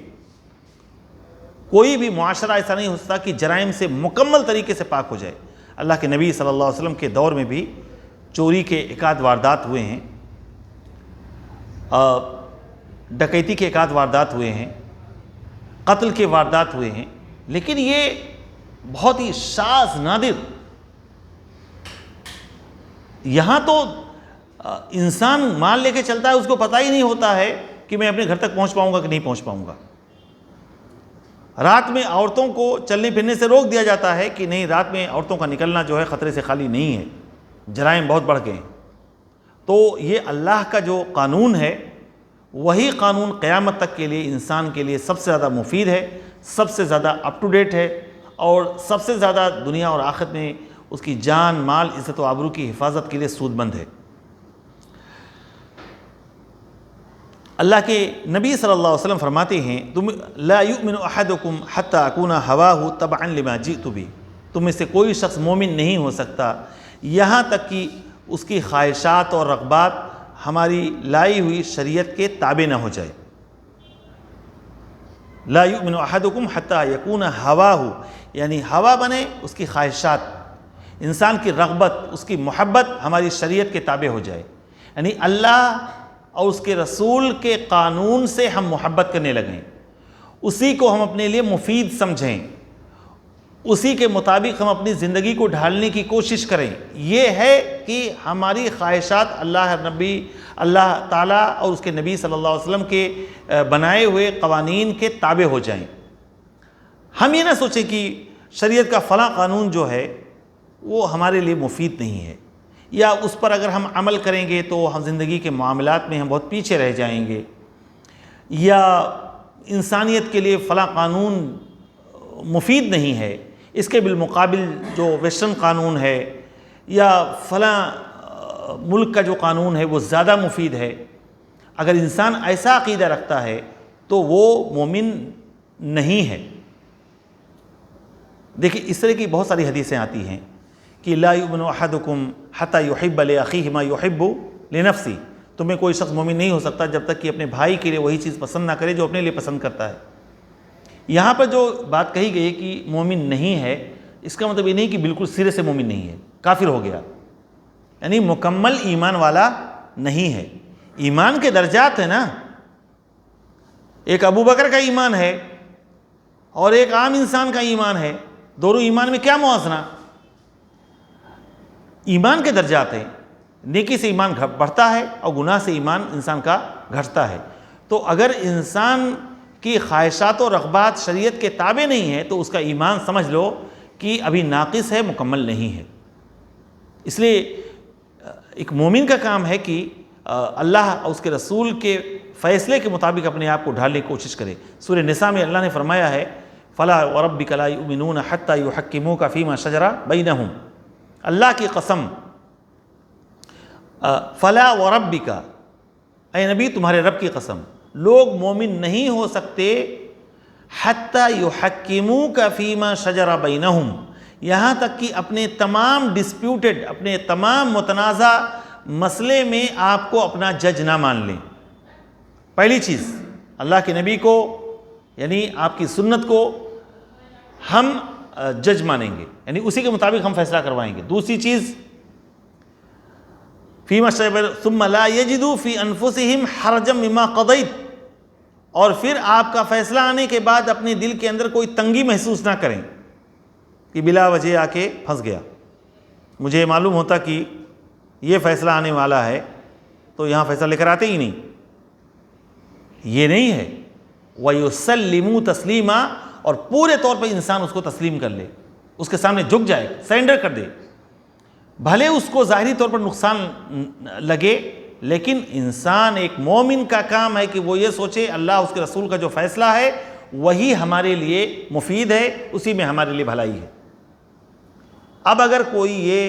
کوئی بھی معاشرہ ایسا نہیں ہو سکتا کہ جرائم سے مکمل طریقے سے پاک ہو جائے۔ اللہ کے نبی صلی اللہ علیہ وسلم کے دور میں بھی چوری کے ایک واردات ہوئے ہیں، ڈکیتی کے ایک واردات ہوئے ہیں، قتل کے واردات ہوئے ہیں، لیکن یہ بہت ہی شاذ نادر۔ یہاں تو انسان مال لے کے چلتا ہے، اس کو پتہ ہی نہیں ہوتا ہے کہ میں اپنے گھر تک پہنچ پاؤں گا کہ نہیں پہنچ پاؤں گا۔ رات میں عورتوں کو چلنے پھرنے سے روک دیا جاتا ہے کہ نہیں، رات میں عورتوں کا نکلنا جو ہے خطرے سے خالی نہیں ہے، جرائم بہت بڑھ گئے ہیں۔ تو یہ اللہ کا جو قانون ہے، وہی قانون قیامت تک کے لیے انسان کے لیے سب سے زیادہ مفید ہے، سب سے زیادہ اپ ٹو ڈیٹ ہے، اور سب سے زیادہ دنیا اور آخرت میں اس کی جان، مال، عزت و آبرو کی حفاظت کے لیے سود مند ہے۔ اللہ کے نبی صلی اللہ علیہ وسلم فرماتے ہیں لا یؤمن احدکم حتی اکون ہواہ تبعا لما جئت بہ، تم میں سے کوئی شخص مومن نہیں ہو سکتا یہاں تک کہ اس کی خواہشات اور رغبات ہماری لائی ہوئی شریعت کے تابع نہ ہو جائے۔ لا یؤمن احدکم حتی یکون ہواہ، یعنی ہوا بنے اس کی خواہشات، انسان کی رغبت، اس کی محبت ہماری شریعت کے تابع ہو جائے، یعنی اللہ اور اس کے رسول کے قانون سے ہم محبت کرنے لگیں، اسی کو ہم اپنے لیے مفید سمجھیں، اسی کے مطابق ہم اپنی زندگی کو ڈھالنے کی کوشش کریں۔ یہ ہے کہ ہماری خواہشات اللہ تعالیٰ اور اس کے نبی صلی اللہ علیہ وسلم کے بنائے ہوئے قوانین کے تابع ہو جائیں۔ ہم یہ نہ سوچیں کہ شریعت کا فلاں قانون جو ہے وہ ہمارے لیے مفید نہیں ہے، یا اس پر اگر ہم عمل کریں گے تو ہم زندگی کے معاملات میں ہم بہت پیچھے رہ جائیں گے، یا انسانیت کے لیے فلاں قانون مفید نہیں ہے، اس کے بالمقابل جو ویسٹرن قانون ہے یا فلاں ملک کا جو قانون ہے وہ زیادہ مفید ہے۔ اگر انسان ایسا عقیدہ رکھتا ہے تو وہ مومن نہیں ہے۔ دیکھیں اس طرح کی بہت ساری حدیثیں آتی ہیں کہ لا یؤمن احدکم حتی یحب لاخیہ ما یحب لنفسہ، تمہیں کوئی شخص مومن نہیں ہو سکتا جب تک کہ اپنے بھائی کے لیے وہی چیز پسند نہ کرے جو اپنے لیے پسند کرتا ہے۔ یہاں پر جو بات کہی گئی کہ مومن نہیں ہے، اس کا مطلب یہ نہیں کہ بالکل سرے سے مومن نہیں ہے، کافر ہو گیا، یعنی مکمل ایمان والا نہیں ہے۔ ایمان کے درجات ہیں نا، ایک ابو بکر کا ایمان ہے اور ایک عام انسان کا ایمان ہے، دونوں ایمان میں کیا موازنہ؟ ایمان کے درجات ہیں، نیکی سے ایمان بڑھتا ہے اور گناہ سے ایمان انسان کا گھٹتا ہے۔ تو اگر انسان کی خواہشات و رغبات شریعت کے تابع نہیں ہے تو اس کا ایمان سمجھ لو کہ ابھی ناقص ہے، مکمل نہیں ہے۔ اس لیے ایک مومن کا کام ہے کہ اللہ اور اس کے رسول کے فیصلے کے مطابق اپنے آپ کو ڈھالنے کی کوشش کرے۔ سورہ نساء میں اللہ نے فرمایا ہے فَلَا وَرَبِّكَ لَا يُؤْمِنُونَ حَتَّى يُحَكِّمُوكَ فِي مَا شَجَرَ بَيْنَهُمْ، اللہ کی قسم، فَلَا وَرَبِّكَ، اے نبی تمہارے رب کی قسم، لوگ مومن نہیں ہو سکتے حَتَّى يُحَكِّمُوكَ فِي مَا شَجَرَ بَيْنَهُمْ، یہاں تک کہ اپنے تمام ڈسپیوٹڈ، اپنے تمام متنازع مسئلے میں آپ کو اپنا جج نہ مان لیں۔ پہلی چیز، اللہ کے نبی کو یعنی آپ کی سنت کو ہم جج مانیں گے، یعنی اسی کے مطابق ہم فیصلہ کروائیں گے۔ دوسری چیز، فیما شجر ثم لا یجدوا فی انفسہم حرجا مما قضیت، اور پھر آپ کا فیصلہ آنے کے بعد اپنے دل کے اندر کوئی تنگی محسوس نہ کریں کہ بلا وجہ آ کے پھنس گیا، مجھے معلوم ہوتا کہ یہ فیصلہ آنے والا ہے تو یہاں فیصلہ لے کر آتے ہی نہیں۔ یہ نہیں ہے، وَيُسَلِّمُوا تَسْلِيمًا، اور پورے طور پر انسان اس کو تسلیم کر لے، اس کے سامنے جھک جائے، سرنڈر کر دے، بھلے اس کو ظاہری طور پر نقصان لگے، لیکن انسان ایک مومن کا کام ہے کہ وہ یہ سوچے اللہ اس کے رسول کا جو فیصلہ ہے وہی ہمارے لیے مفید ہے، اسی میں ہمارے لیے بھلائی ہے۔ اب اگر کوئی یہ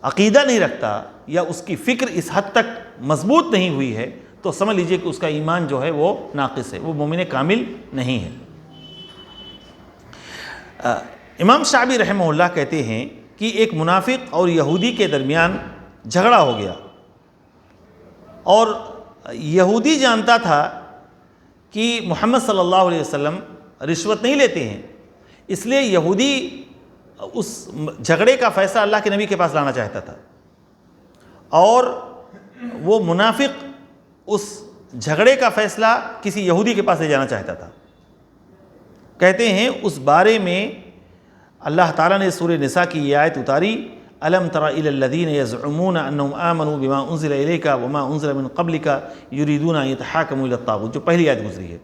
عقیدہ نہیں رکھتا یا اس کی فکر اس حد تک مضبوط نہیں ہوئی ہے تو سمجھ لیجئے کہ اس کا ایمان جو ہے وہ ناقص ہے، وہ مومن کامل نہیں ہے۔ امام شعبی رحمہ اللہ کہتے ہیں کہ ایک منافق اور یہودی کے درمیان جھگڑا ہو گیا، اور یہودی جانتا تھا کہ محمد صلی اللہ علیہ وسلم رشوت نہیں لیتے ہیں، اس لیے یہودی اس جھگڑے کا فیصلہ اللہ کے نبی کے پاس لانا چاہتا تھا، اور وہ منافق اس جھگڑے کا فیصلہ کسی یہودی کے پاس لے جانا چاہتا تھا۔ کہتے ہیں اس بارے میں اللہ تعالیٰ نے سورہ نساء کی یہ آیت اتاری، أَلَمْ تَرَ إِلَى الَّذِينَ يَزْعُمُونَ أَنَّهُمْ آمَنُوا بِمَا أُنزِلَ إِلَيْكَ وَمَا أُنزِلَ مِن قَبْلِكَ يُرِيدُونَ أَن يَتَحَاكَمُوا إِلَى الطَّاغُوتِ، جو پہلی آیت گزری ہے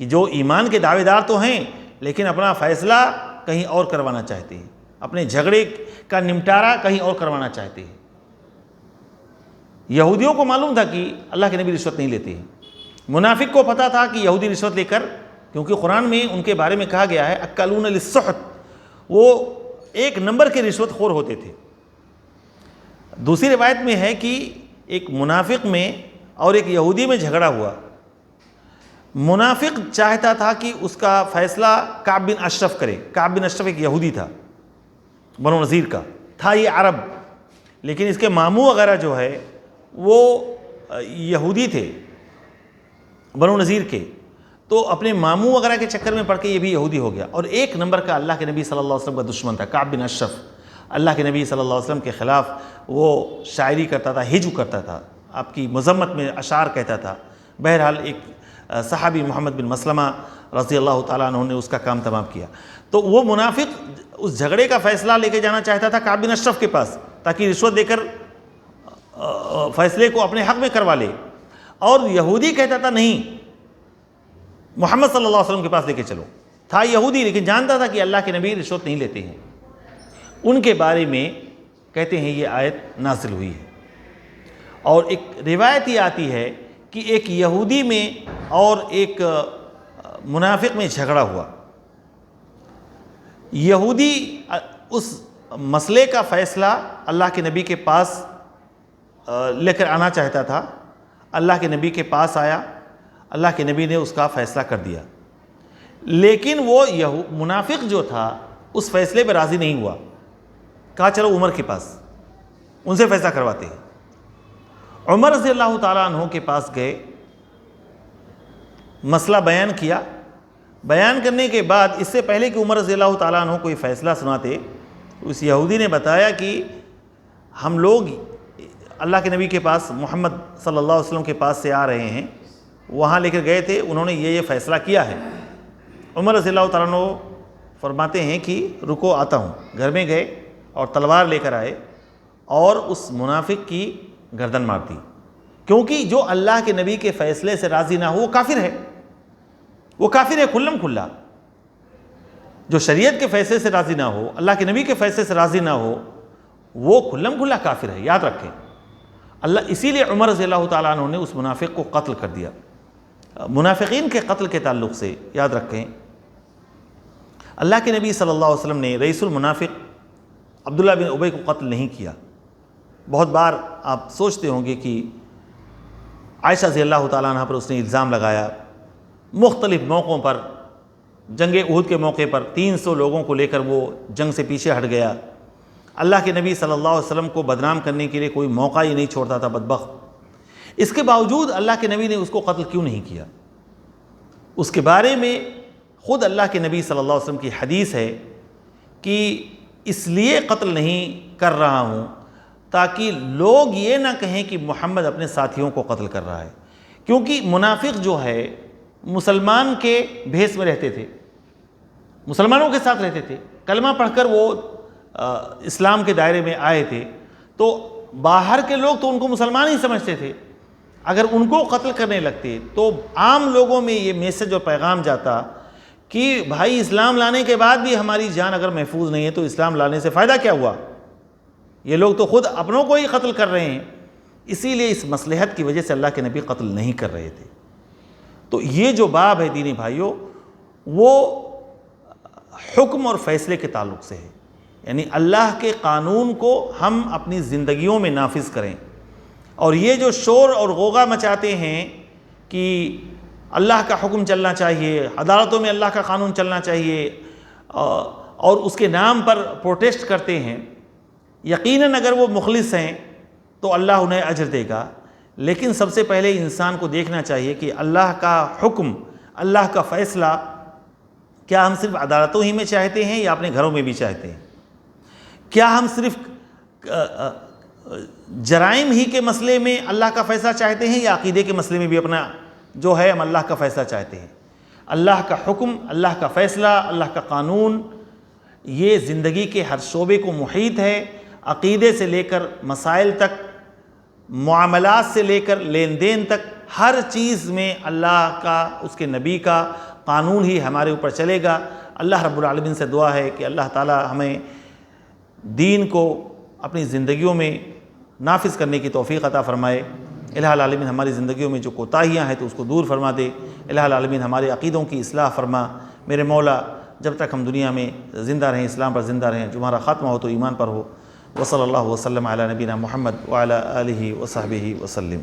کہ جو ایمان کے دعوے دار تو ہیں لیکن اپنا فیصلہ کہیں اور کروانا چاہتے ہیں، اپنے جھگڑے کا نمٹارا کہیں اور کروانا چاہتے ہیں۔ یہودیوں کو معلوم تھا کہ اللہ کے نبی رشوت نہیں لیتے ہیں، منافق کو پتا تھا کہ یہودی رشوت لے کر، کیونکہ قرآن میں ان کے بارے میں کہا گیا ہے اکلون للسحت، وہ ایک نمبر کے رشوت خور ہوتے تھے۔ دوسری روایت میں ہے کہ ایک منافق میں اور ایک یہودی میں جھگڑا ہوا، منافق چاہتا تھا کہ اس کا فیصلہ کعب بن اشرف کرے۔ کعب بن اشرف ایک یہودی تھا، بنو نذیر کا تھا، یہ عرب، لیکن اس کے ماموں وغیرہ جو ہے وہ یہودی تھے، بنو نذیر کے، تو اپنے ماموں وغیرہ کے چکر میں پڑھ کے یہ بھی یہودی ہو گیا، اور ایک نمبر کا اللہ کے نبی صلی اللہ علیہ وسلم کا دشمن تھا کعب بن اشرف۔ اللہ کے نبی صلی اللہ علیہ وسلم کے خلاف وہ شاعری کرتا تھا، ہجو کرتا تھا، آپ کی مذمت میں اشعار کہتا تھا۔ بہرحال ایک صحابی محمد بن مسلمہ رضی اللہ تعالیٰ عنہ نے اس کا کام تمام کیا، تو وہ منافق اس جھگڑے کا فیصلہ لے کے جانا چاہتا تھا کعب بن اشرف کے پاس تاکہ رشوت دے کر فیصلے کو اپنے حق میں کروا لے، اور یہودی کہتا تھا نہیں، محمد صلی اللہ علیہ وسلم کے پاس لے کے چلو۔ تھا یہودی لیکن جانتا تھا کہ اللہ کے نبی رشوت نہیں لیتے ہیں۔ ان کے بارے میں کہتے ہیں یہ آیت نازل ہوئی ہے، اور ایک روایت یہ آتی ہے کہ ایک یہودی میں اور ایک منافق میں جھگڑا ہوا۔ یہودی اس مسئلے کا فیصلہ اللہ کے نبی کے پاس لے کر آنا چاہتا تھا، اللہ کے نبی کے پاس آیا، اللہ کے نبی نے اس کا فیصلہ کر دیا، لیکن وہ منافق جو تھا اس فیصلے پہ راضی نہیں ہوا، کہا چلو عمر کے پاس، ان سے فیصلہ کرواتے ہیں۔ عمر رضی اللہ تعالیٰ عنہ کے پاس گئے، مسئلہ بیان کیا۔ بیان کرنے کے بعد اس سے پہلے کہ عمر رضی اللہ تعالیٰ عنہ کوئی فیصلہ سناتے، اس یہودی نے بتایا کہ ہم لوگ اللہ کے نبی کے پاس محمد صلی اللہ علیہ وسلم کے پاس سے آ رہے ہیں، وہاں لے کر گئے تھے، انہوں نے یہ فیصلہ کیا ہے۔ عمر رضی اللہ تعالیٰ عنہ فرماتے ہیں کہ رکو آتا ہوں۔ گھر میں گئے اور تلوار لے کر آئے اور اس منافق کی گردن مار دی، کیونکہ جو اللہ کے نبی کے فیصلے سے راضی نہ ہو وہ کافر ہے، وہ کافر ہے کھلم کھلا۔ جو شریعت کے فیصلے سے راضی نہ ہو، اللہ کے نبی کے فیصلے سے راضی نہ ہو، وہ کھلم کھلا کافر ہے، یاد رکھیں۔ اسی لیے عمر رضی اللہ تعالیٰ عنہ نے اس منافق کو قتل کر دیا۔ منافقین کے قتل کے تعلق سے یاد رکھیں، اللہ کے نبی صلی اللہ علیہ وسلم نے رئیس المنافق عبداللہ بن ابی کو قتل نہیں کیا۔ بہت بار آپ سوچتے ہوں گے کہ عائشہ رضی اللہ تعالیٰ عنہ پر اس نے الزام لگایا، مختلف موقعوں پر، جنگ احد کے موقع پر 300 لوگوں کو لے کر وہ جنگ سے پیچھے ہٹ گیا۔ اللہ کے نبی صلی اللہ علیہ وسلم کو بدنام کرنے کے لیے کوئی موقع ہی نہیں چھوڑتا تھا بدبخت۔ اس کے باوجود اللہ کے نبی نے اس کو قتل کیوں نہیں کیا؟ اس کے بارے میں خود اللہ کے نبی صلی اللہ علیہ وسلم کی حدیث ہے کہ اس لیے قتل نہیں کر رہا ہوں تاکہ لوگ یہ نہ کہیں کہ محمد اپنے ساتھیوں کو قتل کر رہا ہے، کیونکہ منافق جو ہے مسلمان کے بھیس میں رہتے تھے، مسلمانوں کے ساتھ رہتے تھے، کلمہ پڑھ کر وہ اسلام کے دائرے میں آئے تھے، تو باہر کے لوگ تو ان کو مسلمان ہی سمجھتے تھے۔ اگر ان کو قتل کرنے لگتے تو عام لوگوں میں یہ میسج اور پیغام جاتا کہ بھائی اسلام لانے کے بعد بھی ہماری جان اگر محفوظ نہیں ہے تو اسلام لانے سے فائدہ کیا ہوا؟ یہ لوگ تو خود اپنوں کو ہی قتل کر رہے ہیں۔ اسی لیے اس مصلحت کی وجہ سے اللہ کے نبی قتل نہیں کر رہے تھے۔ تو یہ جو باب ہے دینی بھائیوں، وہ حکم اور فیصلے کے تعلق سے ہے، یعنی اللہ کے قانون کو ہم اپنی زندگیوں میں نافذ کریں۔ اور یہ جو شور اور غوغا مچاتے ہیں کہ اللہ کا حکم چلنا چاہیے، عدالتوں میں اللہ کا قانون چلنا چاہیے، اور اس کے نام پر پروٹیسٹ کرتے ہیں، یقیناً اگر وہ مخلص ہیں تو اللہ انہیں اجر دے گا، لیکن سب سے پہلے انسان کو دیکھنا چاہیے کہ اللہ کا حکم، اللہ کا فیصلہ کیا ہم صرف عدالتوں ہی میں چاہتے ہیں یا اپنے گھروں میں بھی چاہتے ہیں؟ کیا ہم صرف جرائم ہی کے مسئلے میں اللہ کا فیصلہ چاہتے ہیں یا عقیدے کے مسئلے میں بھی اپنا جو ہے ہم اللہ کا فیصلہ چاہتے ہیں؟ اللہ کا حکم، اللہ کا فیصلہ، اللہ کا قانون، یہ زندگی کے ہر شعبے کو محیط ہے، عقیدے سے لے کر مسائل تک، معاملات سے لے کر لین دین تک، ہر چیز میں اللہ کا، اس کے نبی کا قانون ہی ہمارے اوپر چلے گا۔ اللہ رب العالمین سے دعا ہے کہ اللہ تعالی ہمیں دین کو اپنی زندگیوں میں نافذ کرنے کی توفیق عطا فرمائے۔ الہ العالمین ہماری زندگیوں میں جو کوتاہیاں ہیں تو اس کو دور فرما دے۔ الہ العالمین ہمارے عقیدوں کی اصلاح فرما۔ میرے مولا، جب تک ہم دنیا میں زندہ رہیں، اسلام پر زندہ رہیں، جو ہمارا خاتمہ ہو تو ایمان پر ہو۔ وصلی اللہ وسلم علی نبینا محمد وعلی آلہ وصحبہ وسلم۔